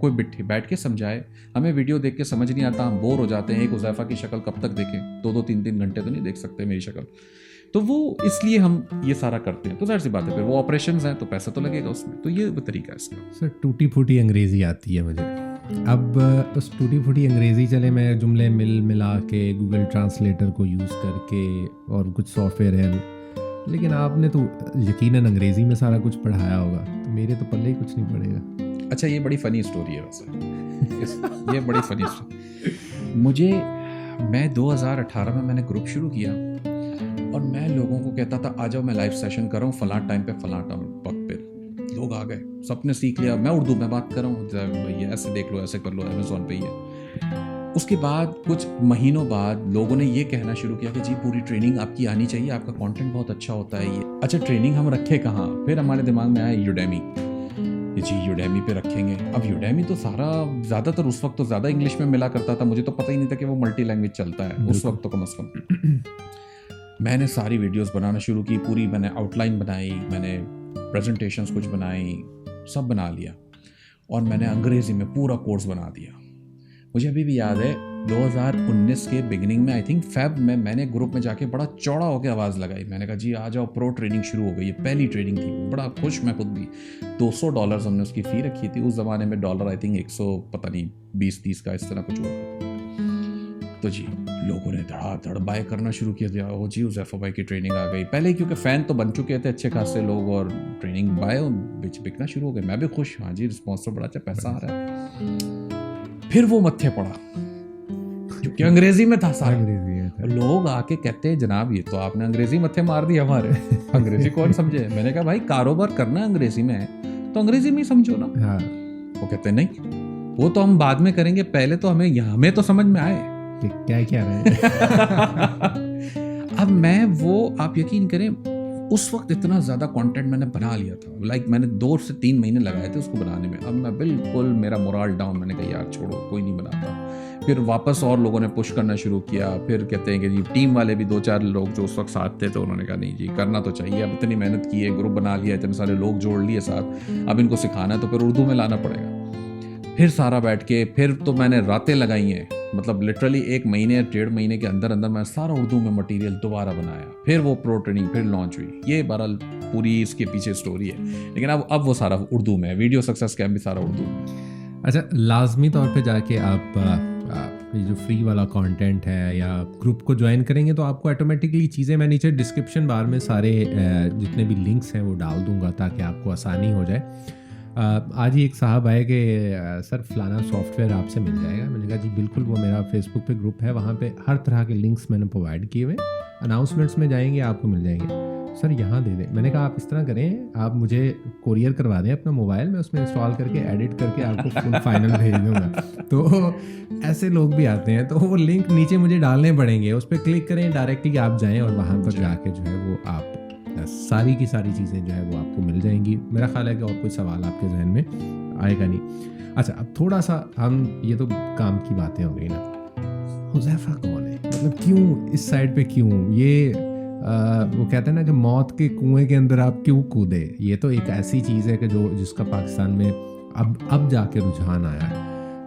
कोई बैठ के समझाए, हमें वीडियो देख के समझ नहीं आता, हम बोर हो जाते हैं, एक हुज़ैफा की शक्ल कब तक देखें, 2-2 3-3 घंटे तो नहीं देख सकते मेरी शक्ल, तो वो इसलिए हम ये सारा करते हैं। तो जाहिर सी बात है फिर वो ऑपरेशंस हैं तो पैसा तो लगेगा उसमें, तो ये वो तरीका है इसका। सर टूटी फूटी अंग्रेजी आती है मुझे, अब उस टूटी फूटी अंग्रेज़ी चले, मैं जुमले मिला के गूगल ट्रांसलेटर को यूज़ करके और कुछ सॉफ्टवेयर है, लेकिन आपने तो यकीनन अंग्रेज़ी में सारा कुछ पढ़ाया होगा, तो मेरे तो पल्ले ही कुछ नहीं पड़ेगा। अच्छा, ये बड़ी फ़नी स्टोरी है वैसे। ये बड़ी फ़नी स्टोरी। मैं 2018 में मैंने ग्रुप शुरू किया और मैं लोगों को कहता था आ जाओ मैं लाइव सेशन कर रहा हूँ फलां टाइम पे फलां वक्त पे। लोग आ गए, सबने सीख लिया, मैं उर्दू में बात कर रहा हूँ, ये ऐसे देख लो, ऐसे कर लो, अमेज़ॉन पे ही है। उसके बाद कुछ महीनों बाद लोगों ने ये कहना शुरू किया कि जी पूरी ट्रेनिंग आपकी आनी चाहिए, आपका कंटेंट बहुत अच्छा होता है ये। अच्छा, ट्रेनिंग हम रखे कहाँ? फिर हमारे दिमाग में आया यूडेमी, जी यूडेमी पे रखेंगे। अब यूडेमी तो सारा ज़्यादातर उस वक्त तो ज़्यादा इंग्लिश में मिला करता था, मुझे तो पता ही नहीं था कि वो मल्टी लैंग्वेज चलता है उस वक्त तो कम से कम। मैंने सारी वीडियोस बनाना शुरू की, पूरी मैंने आउटलाइन बनाई, मैंने प्रेजेंटेशंस कुछ बनाई, सब बना लिया और मैंने अंग्रेज़ी में पूरा कोर्स बना दिया। मुझे अभी भी याद है 2019 के बिगिनिंग में, आई थिंक फेब में, मैंने ग्रुप में जाके बड़ा चौड़ा होकर आवाज़ लगाई। मैंने कहा जी आ जाओ, प्रो ट्रेनिंग शुरू हो गई है। पहली ट्रेनिंग थी, बड़ा खुश मैं खुद भी। $200 हमने उसकी फ़ी रखी थी। उस ज़माने में डॉलर आई थिंक 100 पता नहीं 20-30 का इस तरह कुछ हुआ। तो जी लोगों ने धड़ाधड़ बाय करना शुरू किया दिया। ओ जी हुज़ैफा भाई की ट्रेनिंग आ गई। पहले क्योंकि फ़ैन तो बन चुके थे अच्छे खासे लोग और ट्रेनिंग बाय बिकना शुरू हो गए। मैं भी खुश, हाँ जी रिस्पॉन्स तो बड़ा अच्छा, पैसा आ रहा है। फिर वो मत्थे पड़ा क्योंकि अंग्रेजी में था सारा। लोग आके कहते हैं जनाब ये तो आपने अंग्रेजी मत्थे मार दी हमारे। अंग्रेजी कौन समझे? मैंने कहा भाई कारोबार करना है अंग्रेजी में है तो अंग्रेजी में ही समझो ना। हाँ। वो कहते नहीं वो तो हम बाद में करेंगे, पहले तो हमें तो समझ में आए क्या रहे। अब मैं वो, आप यकीन करें उस वक्त इतना ज़्यादा कंटेंट मैंने बना लिया था, लाइक मैंने 2 से 3 महीने लगाए थे उसको बनाने में। अब मैं बिल्कुल, मेरा मोरल डाउन, मैंने कहा यार छोड़ो कोई नहीं बनाता। फिर वापस और लोगों ने पुश करना शुरू किया। फिर कहते हैं कि जी टीम वाले भी 2-4 लोग जो उस वक्त साथ थे तो उन्होंने कहा नहीं जी करना तो चाहिए, अब इतनी मेहनत की है, ग्रुप बना लिया, इतने सारे लोग जोड़ लिए साथ, अब इनको सिखाना है तो फिर उर्दू में लाना पड़ेगा। फिर सारा बैठ के, फिर तो मैंने रातें लगाई हैं, मतलब लिटरली 1 महीने या 1.5 महीने के अंदर अंदर मैं सारा उर्दू में मटेरियल दोबारा बनाया। फिर वो प्रो ट्रेनिंग फिर लॉन्च हुई। ये बहरहाल पूरी इसके पीछे स्टोरी है, लेकिन अब वो सारा उर्दू में है। वीडियो सक्सेस कैम्प भी सारा उर्दू में। अच्छा, लाजमी तौर पे जाके आप ये जो फ्री वाला कंटेंट है या ग्रुप को ज्वाइन करेंगे तो आपको ऑटोमेटिकली चीज़ें, मैं नीचे डिस्क्रिप्शन बार में सारे जितने भी लिंक्स हैं वो डाल दूंगा ताकि आपको आसानी हो जाए। आज ही एक साहब आए कि सर फलाना सॉफ्टवेयर आपसे मिल जाएगा। मैंने कहा जी बिल्कुल, वो मेरा फेसबुक पे ग्रुप है, वहाँ पे हर तरह के लिंक्स मैंने प्रोवाइड किए हुए, अनाउंसमेंट्स में जाएंगे आपको मिल जाएंगे। सर यहाँ दे दें। मैंने कहा आप इस तरह करें, आप मुझे कोरियर करवा दें अपना मोबाइल में, उसमें इंस्टॉल करके एडिट करके आपको फुल फाइनल भेज दूँगा। तो ऐसे लोग भी आते हैं, तो वो लिंक नीचे मुझे डालने पड़ेंगे, उस पर क्लिक करें, डायरेक्टली आप जाएँ और वहाँ पर जाके जो है वो आप सारी की सारी चीज़ें जो है वो आपको मिल जाएंगी। मेरा ख्याल है कि और कोई सवाल आपके जहन में आएगा नहीं। अच्छा, अब थोड़ा सा हम, ये तो काम की बातें हो गई ना, हुज़ैफा कौन है, मतलब क्यों इस साइड पे, क्यों ये वो कहते हैं ना कि मौत के कुएं के अंदर आप क्यों कूदे। ये तो एक ऐसी चीज़ है कि जिसका पाकिस्तान में अब जाके रुझान आया।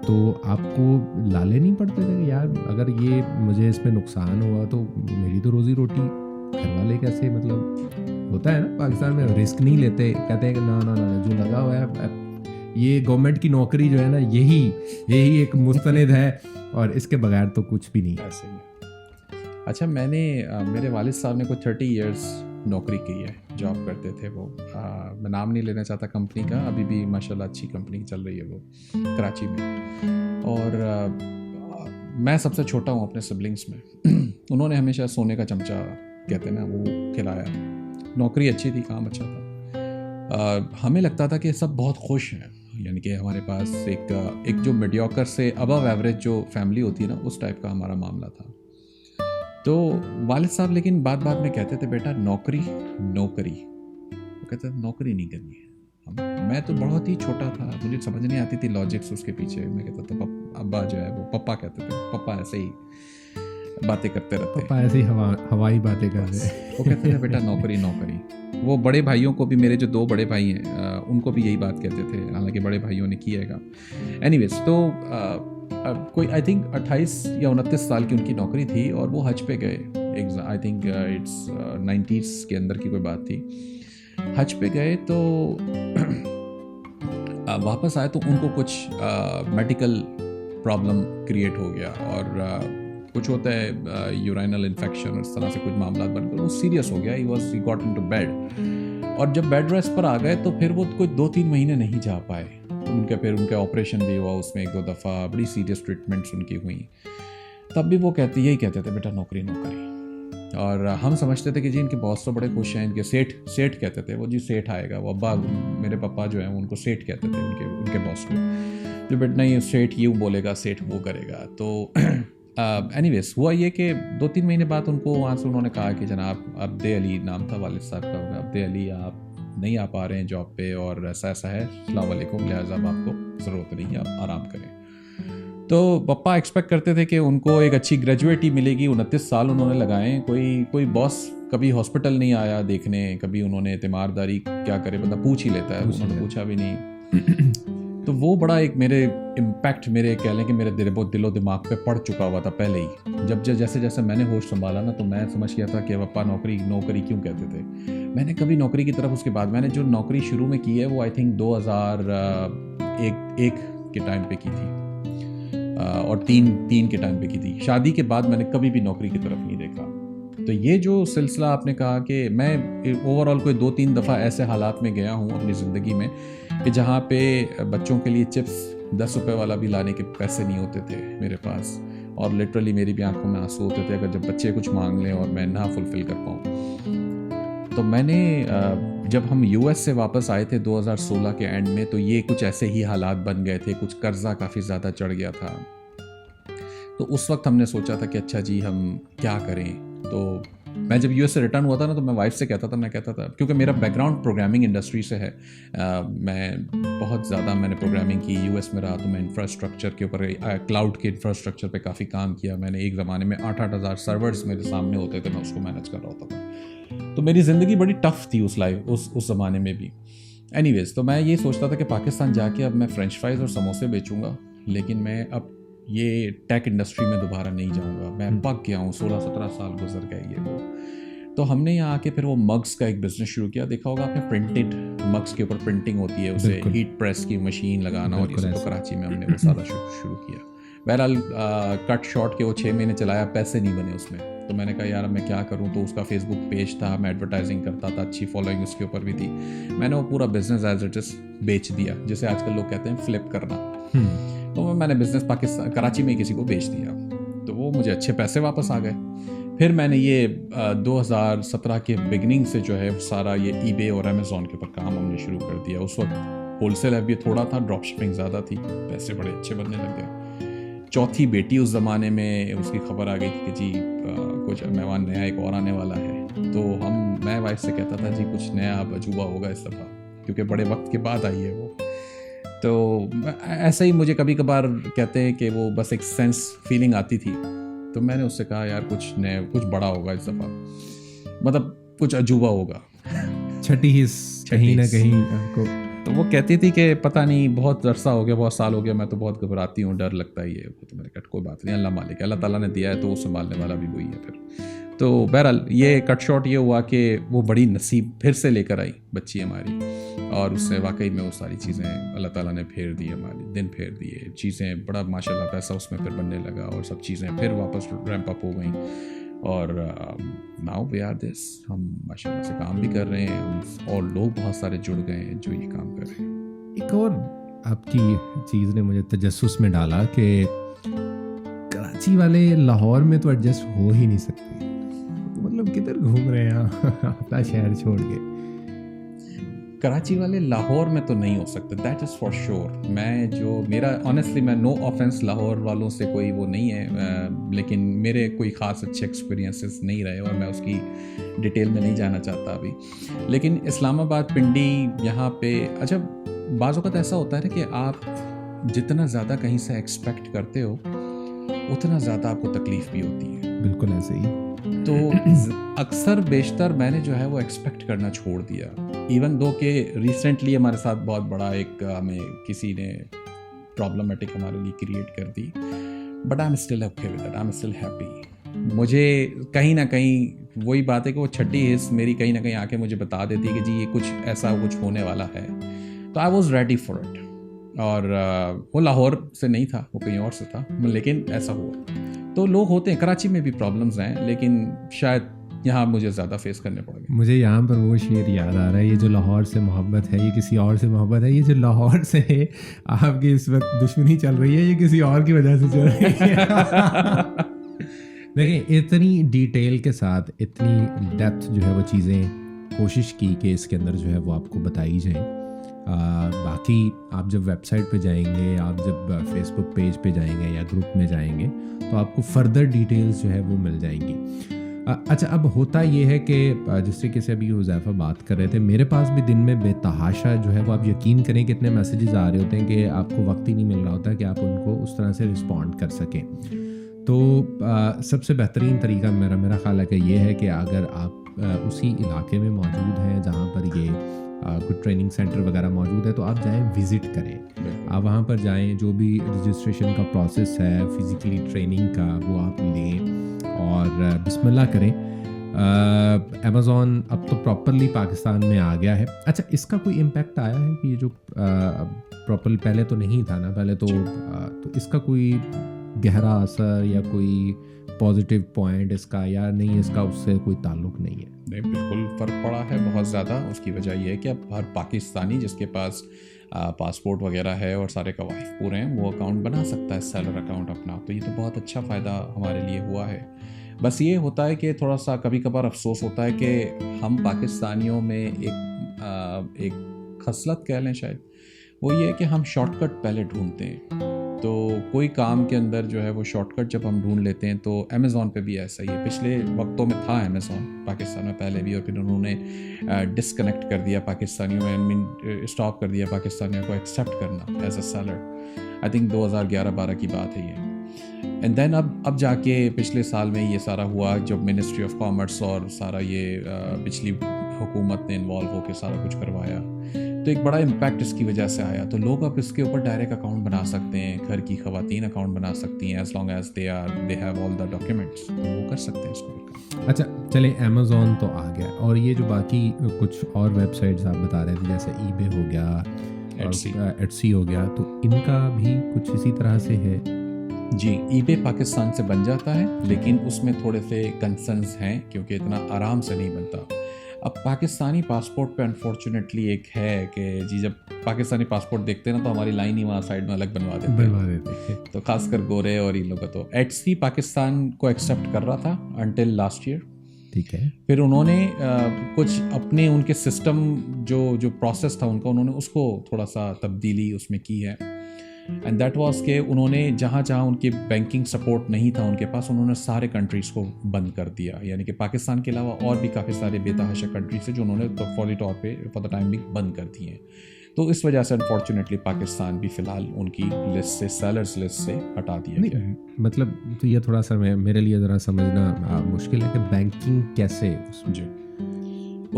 तो आपको लाले नहीं पड़ते थे कि यार अगर ये मुझे इसमें नुकसान हुआ तो मेरी तो रोज़ी रोटी, घर वाले कैसे, मतलब होता है ना पाकिस्तान में रिस्क नहीं लेते, कहते हैं कि ना ना ना जो लगा हुआ है, ये गवर्नमेंट की नौकरी जो है ना यही एक मुस्तनद है और इसके बगैर तो कुछ भी नहीं। अच्छा, मेरे वालिद साहब ने कुछ 30 इयर्स नौकरी की है, जॉब करते थे वो। मैं नाम नहीं लेना चाहता कंपनी का, अभी भी माशाल्लाह अच्छी कंपनी चल रही है वो कराची में। और मैं सबसे छोटा हूँ अपने सिबलिंग्स में। उन्होंने हमेशा सोने का चमचा कहते हैं ना वो खिलाया। नौकरी अच्छी थी, काम अच्छा था। हमें लगता था कि सब बहुत खुश हैं, यानी कि हमारे पास एक जो मीडियोकर से अबव एवरेज जो फैमिली होती है ना, उस टाइप का हमारा मामला था। तो वालिद साहब लेकिन बात में कहते थे बेटा नौकरी, वो कहते थे नौकरी नहीं करनी है। मैं तो बहुत ही छोटा था, मुझे समझ नहीं आती थी लॉजिक्स उसके पीछे। मैं कहता था अब्बा जो है वो, पप्पा कहते थे, पप्पा ऐसे ही बातें करते रहते, पप्पा ऐसे ही हवाई बातें करते हैं। वो कहते थे बेटा नौकरी। वो बड़े भाइयों को भी, मेरे जो 2 बड़े भाई हैं उनको भी यही बात कहते थे, हालांकि बड़े भाइयों ने किएगा। एनीवेज, तो कोई आई थिंक 28 या 29 साल की उनकी नौकरी थी और वो हज पे गए। आई थिंक इट्स 90s के अंदर की कोई बात थी। हज पे गए तो वापस आए तो उनको कुछ मेडिकल प्रॉब्लम क्रिएट हो गया और कुछ होता है यूराइनल इन्फेक्शन और इस तरह से कुछ मामला बन गए, वो सीरियस हो गया, ही गॉट इनटू बेड। और जब बेड रेस्ट पर आ गए तो फिर वो कोई 2-3 महीने नहीं जा पाए, तो फिर उनका ऑपरेशन भी हुआ, उसमें 1-2 दफ़ा बड़ी सीरियस ट्रीटमेंट्स उनकी हुई। तब भी वो यही कहते थे बेटा नौकरी नौकरी। और हम समझते थे कि जी इनके बॉस तो बड़े खुश हैं, इनके सेठ कहते थे वो, जी सेठ आएगा, वो अब्बा मेरे पापा जो हैं उनको सेठ कहते थे उनके बॉस को, जो बेटा नहीं सेठ यूँ बोलेगा, सेठ वो करेगा। तो एनीवेज हुआ ये कि 2-3 महीने बाद उनको वहाँ से उन्होंने कहा कि जनाब अब्दे अली नाम था वालिद साहब का, अब्दे अली आप नहीं आ पा रहे हैं जॉब पे और ऐसा ऐसा है, अस्सलाम वालेकुम, लिहाजा अब आपको ज़रूरत नहीं है, आप आराम करें। तो पप्पा एक्सपेक्ट करते थे कि उनको एक अच्छी ग्रेजुएट ही मिलेगी, 29 साल उन्होंने लगाए, कोई बॉस कभी हॉस्पिटल नहीं आया देखने, कभी उन्होंने तीमारदारी क्या करे बंदा पूछ ही लेता है, उन्होंने पूछा भी नहीं। तो वो बड़ा एक मेरे इम्पैक्ट, मेरे कह लें कि मेरे दिलो दिमाग पे पड़ चुका हुआ था पहले ही। जब जैसे मैंने होश संभाला ना, तो मैं समझ गया था कि पप्पा नौकरी क्यों कहते थे। मैंने कभी नौकरी की तरफ, उसके बाद मैंने जो नौकरी शुरू में की है वो आई थिंक 2001 के टाइम पे की थी और 3 के टाइम पे की थी। शादी के बाद मैंने कभी भी नौकरी की तरफ नहीं देखा। तो ये जो सिलसिला आपने कहा कि मैं ओवरऑल कोई 2-3 दफ़ा ऐसे हालात में गया हूँ अपनी ज़िंदगी में कि जहाँ पे बच्चों के लिए चिप्स 10 रुपये वाला भी लाने के पैसे नहीं होते थे मेरे पास, और लिटरली मेरी भी आंखों में आंसू होते थे अगर जब बच्चे कुछ मांग लें और मैं ना फुलफ़िल कर पाऊँ। तो मैंने जब हम यूएस से वापस आए थे 2016 के एंड में, तो ये कुछ ऐसे ही हालात बन गए थे, कुछ कर्जा काफ़ी ज़्यादा चढ़ गया था। तो उस वक्त हमने सोचा था कि अच्छा जी हम क्या करें। तो मैं जब यूएस से रिटर्न हुआ था ना, तो मैं वाइफ से मैं कहता था क्योंकि मेरा बैकग्राउंड प्रोग्रामिंग इंडस्ट्री से है, मैं बहुत ज़्यादा मैंने प्रोग्रामिंग की, यूएस में रहा तो मैं इंफ्रास्ट्रक्चर के ऊपर, क्लाउड के इंफ्रास्ट्रक्चर पे काफ़ी काम किया मैंने। एक ज़माने में 8-8 हज़ार सर्वर्स मेरे सामने होते थे, मैं उसको मैनेज कर रहा होता था। तो मेरी ज़िंदगी बड़ी टफ थी उस ज़माने में भी। एनीवेज, तो मैं ये सोचता था कि पाकिस्तान जाके अब मैं फ्रेंच फ्राइज़ और समोसे बेचूंगा, लेकिन मैं अब ये टेक इंडस्ट्री में दोबारा नहीं जाऊंगा, मैं पक गया हूँ, 16-17 साल गुजर गए ये वो। तो हमने यहाँ आके फिर वो मग्स का एक बिज़नेस शुरू किया। देखा होगा आपने, प्रिंटेड मग्स के ऊपर प्रिंटिंग होती है, उसे हीट प्रेस की मशीन लगाना, और ये तो कराची में हमने वो सारा शुरू किया। बहरहाल कट शॉर्ट के वो 6 महीने चलाया, पैसे नहीं बने उसमें। तो मैंने कहा यार मैं क्या करूँ, तो उसका फेसबुक पेज था, मैं एडवर्टाइजिंग करता था, अच्छी फॉलोइंग उसके ऊपर भी थी। मैंने वो पूरा बिजनेस एज इट इज बेच दिया, जैसे आजकल लोग कहते हैं फ्लिप करना। तो मैंने बिजनेस पाकिस्तान कराची में किसी को बेच दिया, तो वो मुझे अच्छे पैसे वापस आ गए। फिर मैंने ये 2017 के बिगनिंग से जो है सारा ये ईबे और अमेज़ॉन के ऊपर काम हमने शुरू कर दिया। उस वक्त होलसेल अभी थोड़ा था, ड्रॉप शिपिंग ज़्यादा थी, पैसे बड़े अच्छे बनने लग गए। चौथी बेटी उस ज़माने में, उसकी खबर आ गई थी कि जी कुछ मेहमान नया एक और आने वाला है। तो मैं वाइफ से कहता था जी कुछ नया अजूबा होगा इस दफ़ा, क्योंकि बड़े वक्त के बाद आई है वो। तो ऐसा ही मुझे कभी कभार कहते हैं कि वो बस एक सेंस फीलिंग आती थी। तो मैंने उससे कहा यार कुछ बड़ा होगा इस दफ़ा, मतलब कुछ अजूबा होगा, छठी हिस्स कहीं ना कहीं आपको। तो वो कहती थी कि पता नहीं बहुत अरसा हो गया, बहुत साल हो गया, मैं तो बहुत घबराती हूँ, डर लगता ही है। तो मैंने कहा कोई बात नहीं, अल्लाह मालिक, अल्लाह ताला ने दिया है तो वो संभालने वाला भी वही है। फिर तो बहरहाल ये कट शॉट ये हुआ कि वो बड़ी नसीब फिर से लेकर आई बच्ची हमारी, और उससे वाकई में वो सारी चीज़ें अल्लाह ताला ने फेर दी, हमारे दिन फेर दिए, चीज़ें बड़ा माशाल्लाह पैसा उसमें फिर बनने लगा, और सब चीज़ें फिर वापस रैंप अप हो गई। और नाउ वी आर दिस, हम माशाल्लाह से काम भी कर रहे हैं, और लोग बहुत सारे जुड़ गए हैं जो ये काम कर रहे हैं। एक और आपकी चीज़ ने मुझे तजस्सुस में डाला कि कराची वाले लाहौर में तो एडजस्ट हो ही नहीं सकते, मतलब किधर घूम रहे हैं अपना शहर छोड़ के। कराची वाले लाहौर में तो नहीं हो सकते, दैट इज़ फॉर श्योर। मेरा ऑनेस्टली, मैं नो ऑफेंस लाहौर वालों से कोई वो नहीं है, लेकिन मेरे कोई ख़ास अच्छे एक्सपीरियंसेस नहीं रहे, और मैं उसकी डिटेल में नहीं जाना चाहता अभी। लेकिन इस्लामाबाद, पिंडी, यहाँ पे अच्छा बाज़ वक़्त ऐसा होता है ना कि आप जितना ज़्यादा कहीं से एक्सपेक्ट करते हो उतना ज़्यादा आपको तकलीफ़ भी होती है। बिल्कुल ऐसे ही। तो अक्सर बेशतर मैंने जो है वो एक्सपेक्ट करना छोड़ दिया, इवन दो कि रिसेंटली हमारे साथ बहुत बड़ा एक हमें किसी ने प्रॉब्लमेटिक हमारे लिए क्रिएट कर दी, but I am still okay with it, I am still happy. मुझे कहीं ना कहीं वही बात है कि वो छठी हिस्स मेरी कहीं ना कहीं आके मुझे बता देती है कि जी ये कुछ ऐसा कुछ होने वाला है, तो I was ready for it. और वो लाहौर से नहीं था, वो कहीं और से था, लेकिन ऐसा हुआ। तो लोग होते हैं, कराची में भी प्रॉब्लम्स हैं, लेकिन शायद यहाँ मुझे ज़्यादा फेस करने पड़ गए। मुझे यहाँ पर वो शेर याद आ रहा है, ये जो लाहौर से मोहब्बत है ये किसी और से मोहब्बत है, ये जो लाहौर से है आपकी इस वक्त दुश्मनी चल रही है ये किसी और की वजह से चल रही है। देखिए इतनी डिटेल के साथ, इतनी डेप्थ जो है वो चीज़ें कोशिश की कि इसके अंदर जो है वो आपको बताई जाए। बाकी आप जब वेबसाइट पे जाएंगे, आप जब फेसबुक पेज पे जाएंगे या ग्रुप में जाएंगे तो आपको फर्दर डिटेल्स जो है वो मिल जाएंगी। अच्छा, अब होता ये है कि जिस तरीके से अभी हुज़ैफ़ा बात कर रहे थे, मेरे पास भी दिन में बेतहाशा जो है वो, आप यकीन करें कि इतने मैसेजेस आ रहे होते हैं कि आपको वक्त ही नहीं मिल रहा होता कि आप उनको उस तरह से रिस्पॉन्ड कर सकें। तो सबसे बेहतरीन तरीका मेरा ख्याल है कि ये है कि अगर आप उसी इलाके में मौजूद हैं जहाँ पर ये कुछ ट्रेनिंग सेंटर वगैरह मौजूद है तो आप जाएं, विज़िट करें, आप वहाँ पर जाएं, जो भी रजिस्ट्रेशन का प्रोसेस है, फिज़िकली ट्रेनिंग का, वो आप लें और बिस्मिल्लाह करें। अमेज़ॉन अब तो प्रॉपरली पाकिस्तान में आ गया है। अच्छा, इसका कोई इम्पैक्ट आया है कि ये जो प्रॉपर पहले तो नहीं था ना, पहले तो इसका कोई गहरा असर या कोई पॉजिटिव पॉइंट इसका या नहीं, इसका उससे कोई ताल्लुक नहीं है? नहीं, बिल्कुल फ़र्क पड़ा है बहुत ज़्यादा। उसकी वजह यह है कि अब हर पाकिस्तानी जिसके पास पासपोर्ट वगैरह है और सारे कवाइफ पूरे हैं, वो अकाउंट बना सकता है, सेलर अकाउंट अपना। तो ये तो बहुत अच्छा फ़ायदा हमारे लिए हुआ है। बस ये होता है कि थोड़ा सा कभी कभार अफसोस होता है कि हम पाकिस्तानियों में एक खसलत कह लें शायद, वो ये है कि हम शॉर्टकट पहले ढूंढते हैं। तो कोई काम के अंदर जो है वो शॉर्टकट जब हम ढूंढ लेते हैं, तो अमेज़ॉन पे भी ऐसा ही है। पिछले वक्तों में था अमेज़ॉन पाकिस्तान में पहले भी, और फिर उन्होंने डिसकनेक्ट कर दिया पाकिस्तानियों में, आई मीन स्टॉप कर दिया पाकिस्तानियों को एक्सेप्ट करना as a seller. I think 2011-12 की बात है ये। एंड देन अब जाके पिछले साल में ये सारा हुआ, जब मिनिस्ट्री ऑफ कॉमर्स और सारा ये पिछली हुकूमत ने इन्वॉल्व होकर सारा कुछ करवाया, तो एक बड़ा इम्पैक्ट इसकी वजह से आया। तो लोग अब इसके ऊपर डायरेक्ट अकाउंट बना सकते हैं, घर की ख़वातीन अकाउंट बना सकती हैं, as long as they have all the documents, वो कर सकते हैं इसको। अच्छा, चले अमेज़ॉन तो आ गया, और ये जो बाकी कुछ और वेबसाइट्स आप बता रहे थे, जैसे ईबे हो गया, एटसी हो गया, तो इनका भी कुछ इसी तरह से है? जी, ईबे पाकिस्तान से बन जाता है, लेकिन उसमें थोड़े से कंसर्न्स हैं क्योंकि इतना आराम से नहीं बनता। अब पाकिस्तानी पासपोर्ट पे अनफॉर्चुनेटली एक है कि जी, जब पाकिस्तानी पासपोर्ट देखते हैं ना, तो हमारी लाइन ही वहाँ साइड में अलग बनवा देते हैं, तो खासकर गोरे और इन लोगों का। तो एटसी पाकिस्तान को एक्सेप्ट कर रहा था अंटिल लास्ट ईयर, ठीक है। फिर उन्होंने कुछ अपने उनके सिस्टम जो प्रोसेस था उनका, उन्होंने उसको थोड़ा सा तब्दीली उसमें की है। एंड दैट वाज के उन्होंने जहाँ जहाँ उनके बैंकिंग सपोर्ट नहीं था उनके पास, उन्होंने सारे कंट्रीज़ को बंद कर दिया। यानी कि पाकिस्तान के अलावा और भी काफ़ी सारे बेतहाशा कंट्रीज है जो उन्होंने फौरी तौर पे फॉर द टाइम भी बंद कर दिए हैं। तो इस वजह से अनफॉर्चुनेटली पाकिस्तान भी फ़िलहाल उनकी लिस्ट से, सेलर्स लिस्ट से हटा दिया गया है। मतलब तो ये थोड़ा सा मेरे लिए ज़रा समझना मुश्किल है कि बैंकिंग कैसे जी,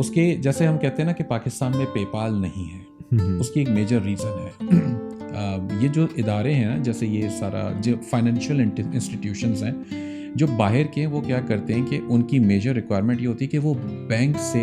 उसके जैसे हम कहते हैं ना कि पाकिस्तान में पेपाल नहीं है, उसकी एक मेजर रीज़न है ये जो इदारे हैं ना, जैसे ये सारा जो फाइनेंशियल इंस्टीट्यूशंस हैं जो बाहर के हैं, वो क्या करते हैं कि उनकी मेजर रिक्वायरमेंट ये होती है कि वो बैंक से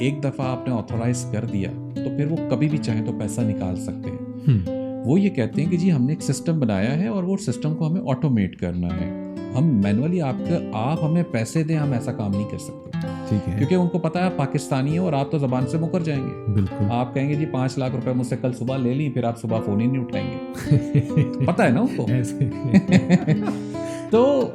एक दफ़ा आपने ऑथोराइज कर दिया तो फिर वो कभी भी चाहें तो पैसा निकाल सकते हैं। वो ये कहते हैं कि जी हमने एक सिस्टम बनाया है और वो सिस्टम को हमें ऑटोमेट करना है, हम मैनुअली आप हमें पैसे दें, हम ऐसा काम नहीं कर सकते। ठीक है, क्योंकि उनको पता है आप पाकिस्तानी है और आप तो ज़बान से मुकर जाएंगे। बिल्कुल, आप कहेंगे जी 5 लाख रुपए मुझसे कल सुबह ले ली, फिर आप सुबह फ़ोन ही नहीं उठाएंगे। पता है ना उनको। तो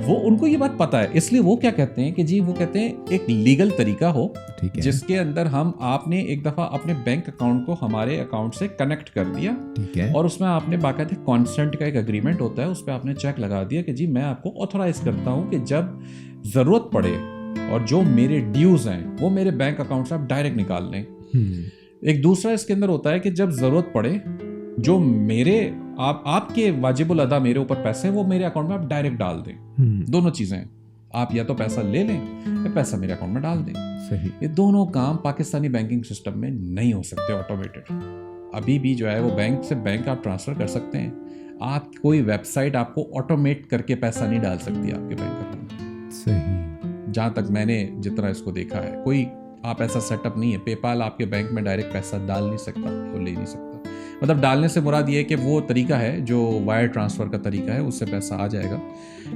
वो उनको ये बात पता है, इसलिए वो क्या कहते हैं कि जी वो कहते हैं एक लीगल तरीका हो जिसके अंदर आपने एक दफ़ा अपने बैंक अकाउंट को हमारे अकाउंट से कनेक्ट कर दिया, ठीक है, और उसमें आपने बाकायदा कॉन्सेंट का एक एग्रीमेंट होता है, उस पर आपने चेक लगा दिया कि जी मैं आपको ऑथोराइज करता हूँ कि जब ज़रूरत पड़े और जो मेरे ड्यूज हैं वो मेरे बैंक अकाउंट से आप डायरेक्ट निकाल लें। एक दूसरा इसके अंदर होता है कि जब ज़रूरत पड़े जो मेरे आपके वाजिबुल अदा मेरे ऊपर पैसे हैं वो मेरे अकाउंट में आप डायरेक्ट डाल दें। दोनों चीज़ें, आप या तो पैसा ले लें या पैसा मेरे अकाउंट में डाल दें। सही। ये दोनों काम पाकिस्तानी बैंकिंग सिस्टम में नहीं हो सकते ऑटोमेटेड। अभी भी जो है वो बैंक से बैंक आप ट्रांसफ़र कर सकते हैं, आप कोई वेबसाइट आपको ऑटोमेट करके पैसा नहीं डाल सकती आपके बैंक अकाउंट में। सही, जहाँ तक मैंने जितना इसको देखा है, कोई आप ऐसा सेटअप नहीं है। पेपाल आपके बैंक में डायरेक्ट पैसा डाल नहीं सकता, वो ले नहीं सकता। मतलब डालने से मुराद ये है कि वो तरीका है जो वायर ट्रांसफ़र का तरीका है, उससे पैसा आ जाएगा।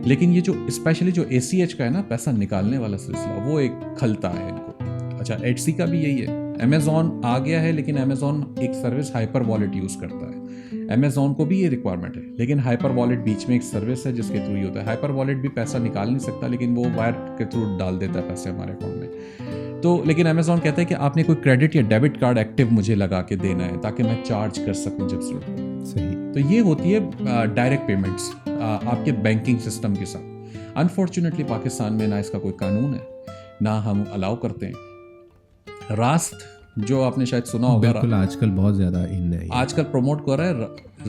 लेकिन ये जो स्पेशली जो ACH का है ना, पैसा निकालने वाला सिलसिला, वो एक खलता है इनको। अच्छा, Etsy का भी यही है। अमेज़ॉन आ गया है, लेकिन अमेज़ॉन एक सर्विस हाइपर वॉलेट यूज़ करता है। अमेज़ॉन को भी ये रिक्वायरमेंट है, लेकिन हाइपर वॉलेट बीच में एक सर्विस है जिसके थ्रू ही होता है। हाइपर वॉलेट भी पैसा निकाल नहीं सकता, लेकिन वो वायर के थ्रू डाल देता है पैसे हमारे अकाउंट में। तो लेकिन अमेज़ॉन कहता है कि आपने कोई क्रेडिट या डेबिट कार्ड एक्टिव मुझे लगा के देना है ताकि मैं चार्ज कर सकूं जब जरूरत हो। सही। तो ये होती है डायरेक्ट पेमेंट्स आपके बैंकिंग सिस्टम के साथ। अनफॉर्चुनेटली पाकिस्तान में ना इसका कोई कानून है, ना हम अलाउ करते हैं। रास्त जो आपने शायद सुना होगा, बिल्कुल आजकल बहुत ज़्यादा इन है, आजकल प्रमोट कर रहा है।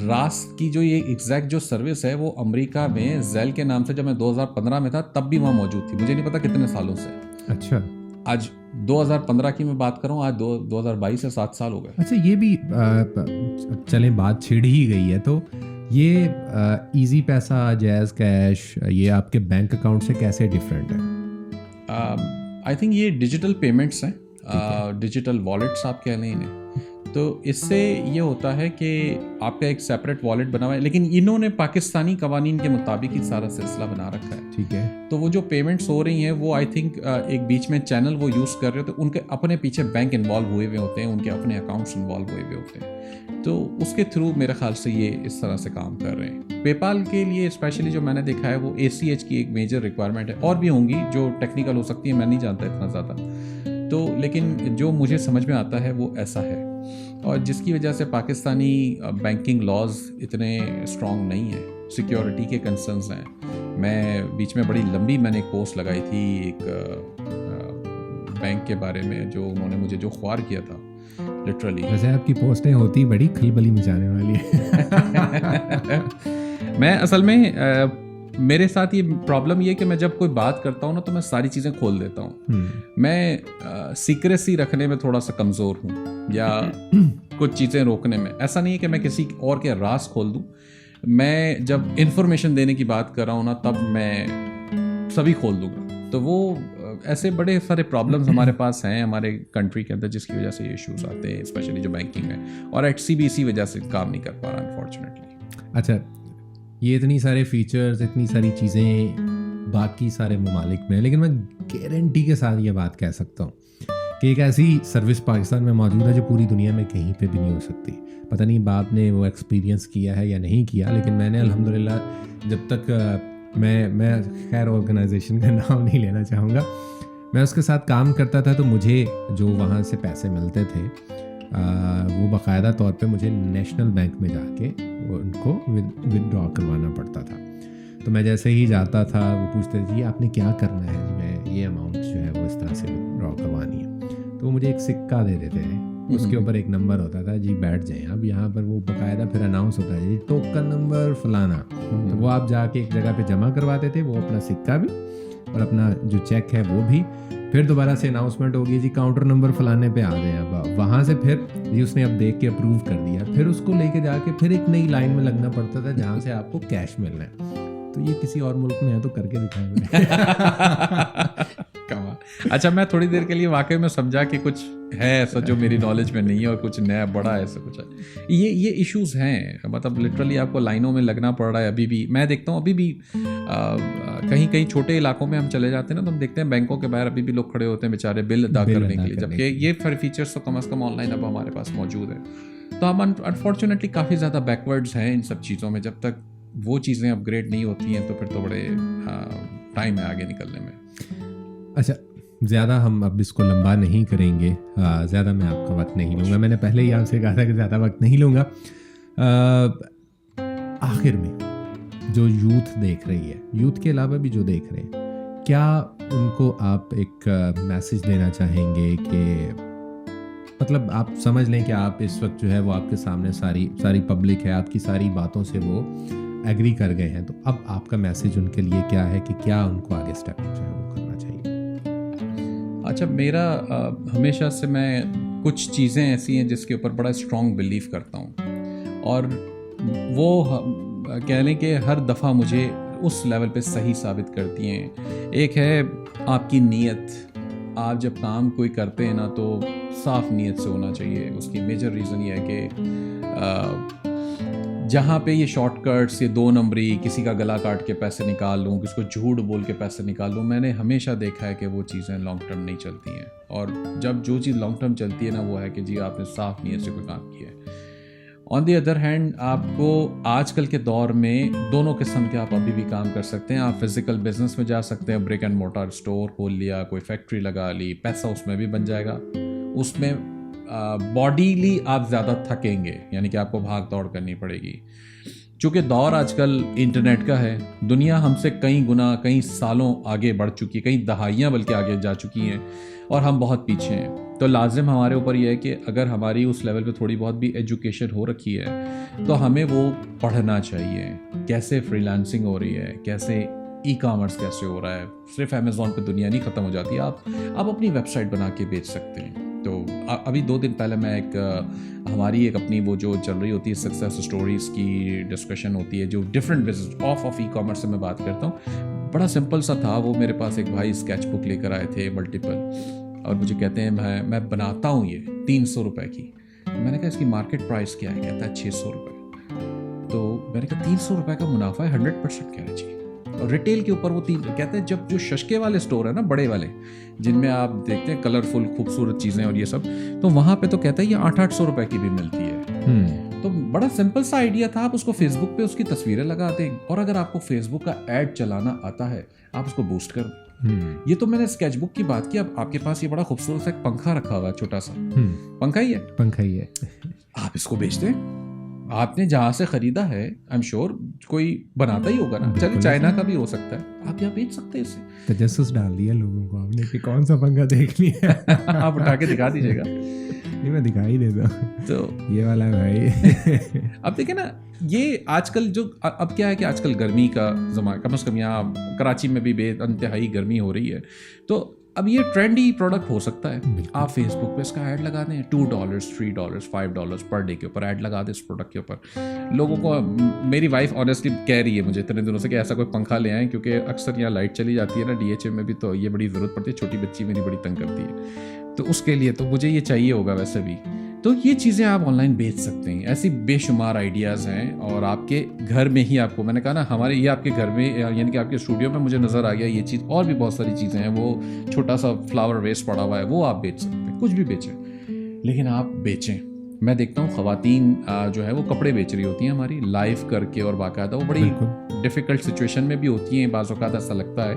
रास्त की जो ये एग्जैक्ट जो सर्विस है वो अमेरिका में जेल के नाम से, जब मैं 2015 में था तब भी वहाँ मौजूद थी, मुझे नहीं पता कितने सालों से। अच्छा, आज 2015 की मैं बात कर रहा हूँ, आज 2022 से 7 साल हो गए। अच्छा ये भी चले बात छिड़ ही गई है, तो ये इजी पैसा, जैज़ कैश, ये आपके बैंक अकाउंट से कैसे डिफरेंट है? आई थिंक ये डिजिटल पेमेंट्स हैं, डिजिटल वॉलेट्स आप कह लें इन्हें। तो इससे ये होता है कि आपका एक सेपरेट वॉलेट बना हुआ है, लेकिन इन्होंने पाकिस्तानी कवानीन के मुताबिक ही सारा सिलसिला बना रखा है। ठीक है। तो वो जो पेमेंट्स हो रही हैं वो आई थिंक एक बीच में चैनल वो यूज़ कर रहे हो, तो उनके अपने पीछे बैंक इन्वॉल्व हुए हुए होते हैं, उनके अपने अकाउंट्स इन्वॉल्व हुए हुए होते हैं, तो उसके थ्रू मेरे ख्याल से ये इस तरह से काम कर रहे हैं। पेपाल के लिए स्पेशली जो मैंने देखा है वो ACH की एक मेजर रिक्वायरमेंट है, और भी होंगी जो टेक्निकल हो सकती है, मैं नहीं जानता इतना ज़्यादा। तो लेकिन जो मुझे समझ में आता है वो ऐसा है, और जिसकी वजह से पाकिस्तानी बैंकिंग लॉज इतने स्ट्रॉन्ग नहीं है, सिक्योरिटी के कंसर्न्स हैं। मैं बीच में बड़ी लंबी मैंने एक पोस्ट लगाई थी एक बैंक के बारे में, जो उन्होंने मुझे जो ख्वार किया था लिटरली। वैसे आपकी पोस्टें होती बड़ी खलबली मचाने वाली है। मैं असल में मेरे साथ ये प्रॉब्लम ये है कि मैं जब कोई बात करता हूँ ना तो मैं सारी चीज़ें खोल देता हूँ। मैं सीक्रेसी रखने में थोड़ा सा कमज़ोर हूँ, या कुछ चीज़ें रोकने में। ऐसा नहीं है कि मैं किसी और के राज खोल दूँ, मैं जब इंफॉर्मेशन देने की बात कर रहा हूँ ना तब मैं सभी खोल दूँगा। तो वो ऐसे बड़े सारे प्रॉब्लम्स हमारे पास हैं हमारे कंट्री के अंदर, जिसकी वजह से ये इश्यूज आते हैं, स्पेशली जो बैंकिंग है, और Etsy भी इसी वजह से काम नहीं कर पा रहा अनफॉर्चुनेटली। अच्छा, ये इतनी सारे फीचर्स, इतनी सारी चीज़ें बाकी सारे ममालिक में, लेकिन मैं गारंटी के साथ ये बात कह सकता हूँ कि एक ऐसी सर्विस पाकिस्तान में मौजूद है जो पूरी दुनिया में कहीं पे भी नहीं हो सकती। पता नहीं बाप ने वो एक्सपीरियंस किया है या नहीं किया, लेकिन मैंने अल्हम्दुलिल्लाह जब तक मैं खैर ऑर्गेनाइजेशन का नाम नहीं लेना चाहूँगा, मैं उसके साथ काम करता था, तो मुझे जो वहाँ से पैसे मिलते थे वो बाकायदा तौर पे मुझे नेशनल बैंक में जाके उनको विदड्रॉ करवाना पड़ता था। तो मैं जैसे ही जाता था वो पूछते थे जी आपने क्या करना है, जी मैं ये अमाउंट जो है वो इस तरह से विदड्रॉ करवानी है। तो वो मुझे एक सिक्का दे देते हैं, उसके ऊपर एक नंबर होता था, जी बैठ जाएं अब यहाँ पर। वो बाकायदा फिर अनाउंस होता है जी टोकन नंबर फलाना। तो वो आप जाके एक जगह पे जमा करवाते थे, वो अपना सिक्का भी और अपना जो चेक है वो भी। फिर दोबारा से अनाउंसमेंट होगी जी काउंटर नंबर फलाने पे आ गए, अब वहाँ से फिर जी उसने अब देख के अप्रूव कर दिया, फिर उसको लेके जाके फिर एक नई लाइन में लगना पड़ता था जहाँ से आपको कैश मिलना है। तो ये किसी और मुल्क में है तो करके दिखाएंगे। अच्छा, मैं थोड़ी देर के लिए वाकई में समझा कि कुछ है ऐसा जो मेरी नॉलेज में नहीं है और कुछ नया बड़ा ऐसा कुछ है। ये इश्यूज हैं, मतलब लिटरली आपको लाइनों में लगना पड़ रहा है अभी भी। मैं देखता हूँ अभी भी कहीं कहीं छोटे इलाकों में हम चले जाते हैं ना, तो हम देखते हैं बैंकों के बाहर अभी भी लोग खड़े होते हैं बेचारे बिल अदा करने के लिए, जबकि ये फीचर्स तो कम से कम ऑनलाइन अब हमारे पास मौजूद है। तो हम अनफॉर्चुनेटली काफ़ी ज़्यादा बैकवर्ड्स हैं इन सब चीज़ों में। जब तक वो चीज़ें अपग्रेड नहीं होती हैं तो फिर तो बड़े टाइम है आगे निकलने में। अच्छा, ज़्यादा हम अब इसको लंबा नहीं करेंगे, ज़्यादा मैं आपका वक्त नहीं लूँगा। मैंने पहले ही आपसे कहा था कि ज़्यादा वक्त नहीं लूँगा। आखिर में जो यूथ देख रही है, यूथ के अलावा भी जो देख रहे हैं, क्या उनको आप एक मैसेज देना चाहेंगे कि मतलब आप समझ लें कि आप इस वक्त जो है वो आपके सामने सारी पब्लिक है, आपकी सारी बातों से वो एग्री कर गए हैं, तो अब आपका मैसेज उनके लिए क्या है कि क्या उनको आगे स्टेप जो है वो करना चाहिए? अच्छा, मेरा हमेशा से मैं कुछ चीज़ें ऐसी हैं जिसके ऊपर बड़ा स्ट्रॉन्ग बिलीव करता हूँ, और वो कह लें कि हर दफ़ा मुझे उस लेवल पे सही साबित करती हैं। एक है आपकी नीयत। आप जब काम कोई करते हैं ना तो साफ नीयत से होना चाहिए। उसकी मेजर रीज़न ये है कि जहाँ पे ये शॉर्टकट्स, ये 2 नंबरी, किसी का गला काट के पैसे निकाल लूँ, किसी को झूठ बोल के पैसे निकाल लूँ, मैंने हमेशा देखा है कि वो चीज़ें लॉन्ग टर्म नहीं चलती हैं। और जब जो चीज़ लॉन्ग टर्म चलती है ना, वो है कि जी आपने साफ नीयत से कोई काम किया है। ऑन दी अदर हैंड, आपको आजकल के दौर में दोनों किस्म के आप अभी भी काम कर सकते हैं। आप फिजिकल बिजनेस में जा सकते हैं, ब्रिक एंड मोर्टार स्टोर खोल लिया, कोई फैक्ट्री लगा ली, पैसा उसमें भी बन जाएगा। उसमें बॉडीली आप ज़्यादा थकेंगे, यानी कि आपको भाग दौड़ करनी पड़ेगी। चूँकि दौर आजकल इंटरनेट का है, दुनिया हमसे कई गुना, कई सालों आगे बढ़ चुकी है, कई दहाइयाँ बल्कि आगे जा चुकी हैं, और हम बहुत पीछे हैं। तो लाजिम हमारे ऊपर यह है कि अगर हमारी उस लेवल पे थोड़ी बहुत भी एजुकेशन हो रखी है तो हमें वो पढ़ना चाहिए। कैसे फ्रीलांसिंग हो रही है, कैसे ई कॉमर्स कैसे हो रहा है। सिर्फ अमेज़ॉन पे दुनिया नहीं ख़त्म हो जाती, आप अपनी वेबसाइट बना के बेच सकते हैं। तो अभी 2 दिन पहले मैं हमारी एक अपनी वो जो चल रही होती है सक्सेस स्टोरीज़ की डिस्कशन होती है, जो different business of e commerce से मैं बात करता हूँ। बड़ा सिंपल सा था वो। मेरे पास एक भाई स्केच बुक लेकर आए थे मल्टीपल, और मुझे कहते हैं मैं बनाता हूँ ये 300 रुपये की। मैंने कहा इसकी मार्केट प्राइस क्या है? कहता है 600 रुपये। तो मैंने कहा 300 रुपये का मुनाफा है, 100% कह रहे जी। और रिटेल के ऊपर वो 3 कहते हैं, जब जो शशके वाले स्टोर है ना, बड़े वाले जिनमें आप देखते हैं कलरफुल खूबसूरत चीज़ें और ये सब, तो वहाँ पे तो कहता है ये 800 रुपये की भी मिलती है। तो बड़ा सिंपल सा आइडिया था, आप उसको फेसबुक पे उसकी तस्वीरें लगा दें, और अगर आपको फेसबुक का ऐड चलाना आता है आप उसको बूस्ट कर दें। ये तो मैंने स्केच बुक की बात की। अब आपके पास ये बड़ा खूबसूरत सा एक पंखा रखा हुआ है, छोटा सा पंखा ही है, आप इसको बेच दें। आपने जहाँ से खरीदा है, आई एम श्योर कोई बनाता ही होगा ना, चले चाइना का भी हो सकता है, आप यहाँ बेच सकते हैं इसे। तजस्सुस डाल दिया लोगों को आपने कि कौन सा पंखा देख लिया। आप उठा के दिखा दीजिएगा। नहीं, मैं दिखाई देता हूँ, तो ये वाला है भाई। अब देखिए ना, ये आजकल जो अब क्या है कि आजकल गर्मी का ज़माना, कम से कम यहाँ कराची में भी बेइंतहाई गर्मी हो रही है, तो अब ये ट्रेंडी प्रोडक्ट हो सकता है। आप फेसबुक पे इसका ऐड लगा दें, $2, $3, $5 पर डे के ऊपर ऐड लगा दें इस प्रोडक्ट के ऊपर। लोगों को, मेरी वाइफ ऑनेस्टली कह रही है मुझे इतने दिनों से कि ऐसा कोई पंखा ले आएँ, क्योंकि अक्सर यहाँ लाइट चली जाती है ना, DHA में भी, तो ये बड़ी ज़रूरत पड़ती है। छोटी बच्ची मेरी बड़ी तंग करती है, तो उसके लिए तो मुझे ये चाहिए होगा वैसे भी। तो ये चीज़ें आप ऑनलाइन बेच सकते हैं। ऐसी बेशुमार आइडियाज़ हैं, और आपके घर में ही आपको, मैंने कहा ना, हमारे ये आपके घर में, यानी कि आपके स्टूडियो में मुझे नज़र आ गया ये चीज़। और भी बहुत सारी चीज़ें हैं, वो छोटा सा फ्लावर वेस्ट पड़ा हुआ है, वो आप बेच सकते हैं। कुछ भी बेचें, लेकिन आप बेचें। मैं देखता हूँ ख़वातीन जो है वो कपड़े बेच रही होती हैं हमारी, लाइव करके और बाकायदा। वो बड़ी डिफ़िकल्ट सिचुएशन में भी होती हैं, बाज़ औक़ात ऐसा लगता है,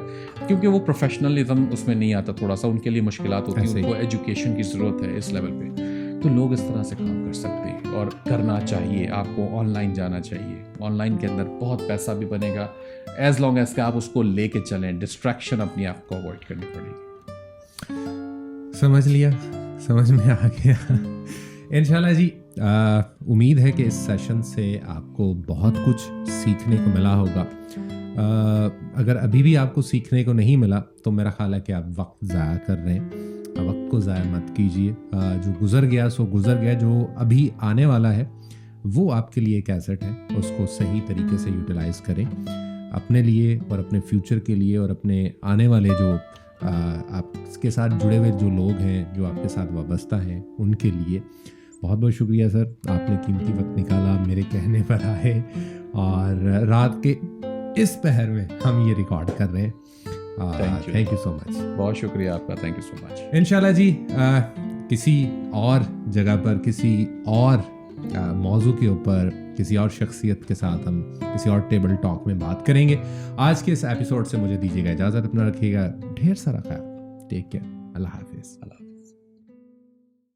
क्योंकि वो प्रोफेशनलिज्म उसमें नहीं आता, थोड़ा सा उनके लिए मुश्किलात होती हैं, उनको एजुकेशन की ज़रूरत है इस लेवल पे। तो लोग इस तरह से काम कर सकते हैं, और करना चाहिए। आपको ऑनलाइन जाना चाहिए, ऑनलाइन के अंदर बहुत पैसा भी बनेगा, एज लॉन्ग एज के आप उसको लेके चलें। डिस्ट्रैक्शन अपनी आपको अवॉइड करनी पड़ेगी। समझ लिया, समझ में आ गया। इंशाल्लाह जी, उम्मीद है कि इस सेशन से आपको बहुत कुछ सीखने को मिला होगा। अगर अभी भी आपको सीखने को नहीं मिला तो मेरा ख्याल है कि आप वक्त ज़ाया कर रहे हैं। वक्त को ज़ाया मत कीजिए। जो गुज़र गया सो गुज़र गया, जो अभी आने वाला है वो आपके लिए एक एसेट है, उसको सही तरीके से यूटिलाइज़ करें अपने लिए और अपने फ्यूचर के लिए, और अपने आने वाले जो आपके साथ जुड़े हुए जो लोग हैं, जो आपके साथ वाबस्ता हैं, उनके लिए। बहुत बहुत शुक्रिया सर, आपने कीमती वक्त निकाला, मेरे कहने पर आए, और रात के इस पहर में हम ये रिकॉर्ड कर रहे हैं। Thank you so much. बहुत शुक्रिया आपका, थैंक यू सो मच। इंशाल्लाह जी, किसी और जगह पर, किसी और मौजू के ऊपर, किसी और शख्सियत के साथ हम किसी और टेबल टॉक में बात करेंगे। आज के इस एपिसोड से मुझे दीजिएगा इजाज़त, अपना रखिएगा ढेर सारा ख्याल। टेक केयर, अल्लाह हाफिज़।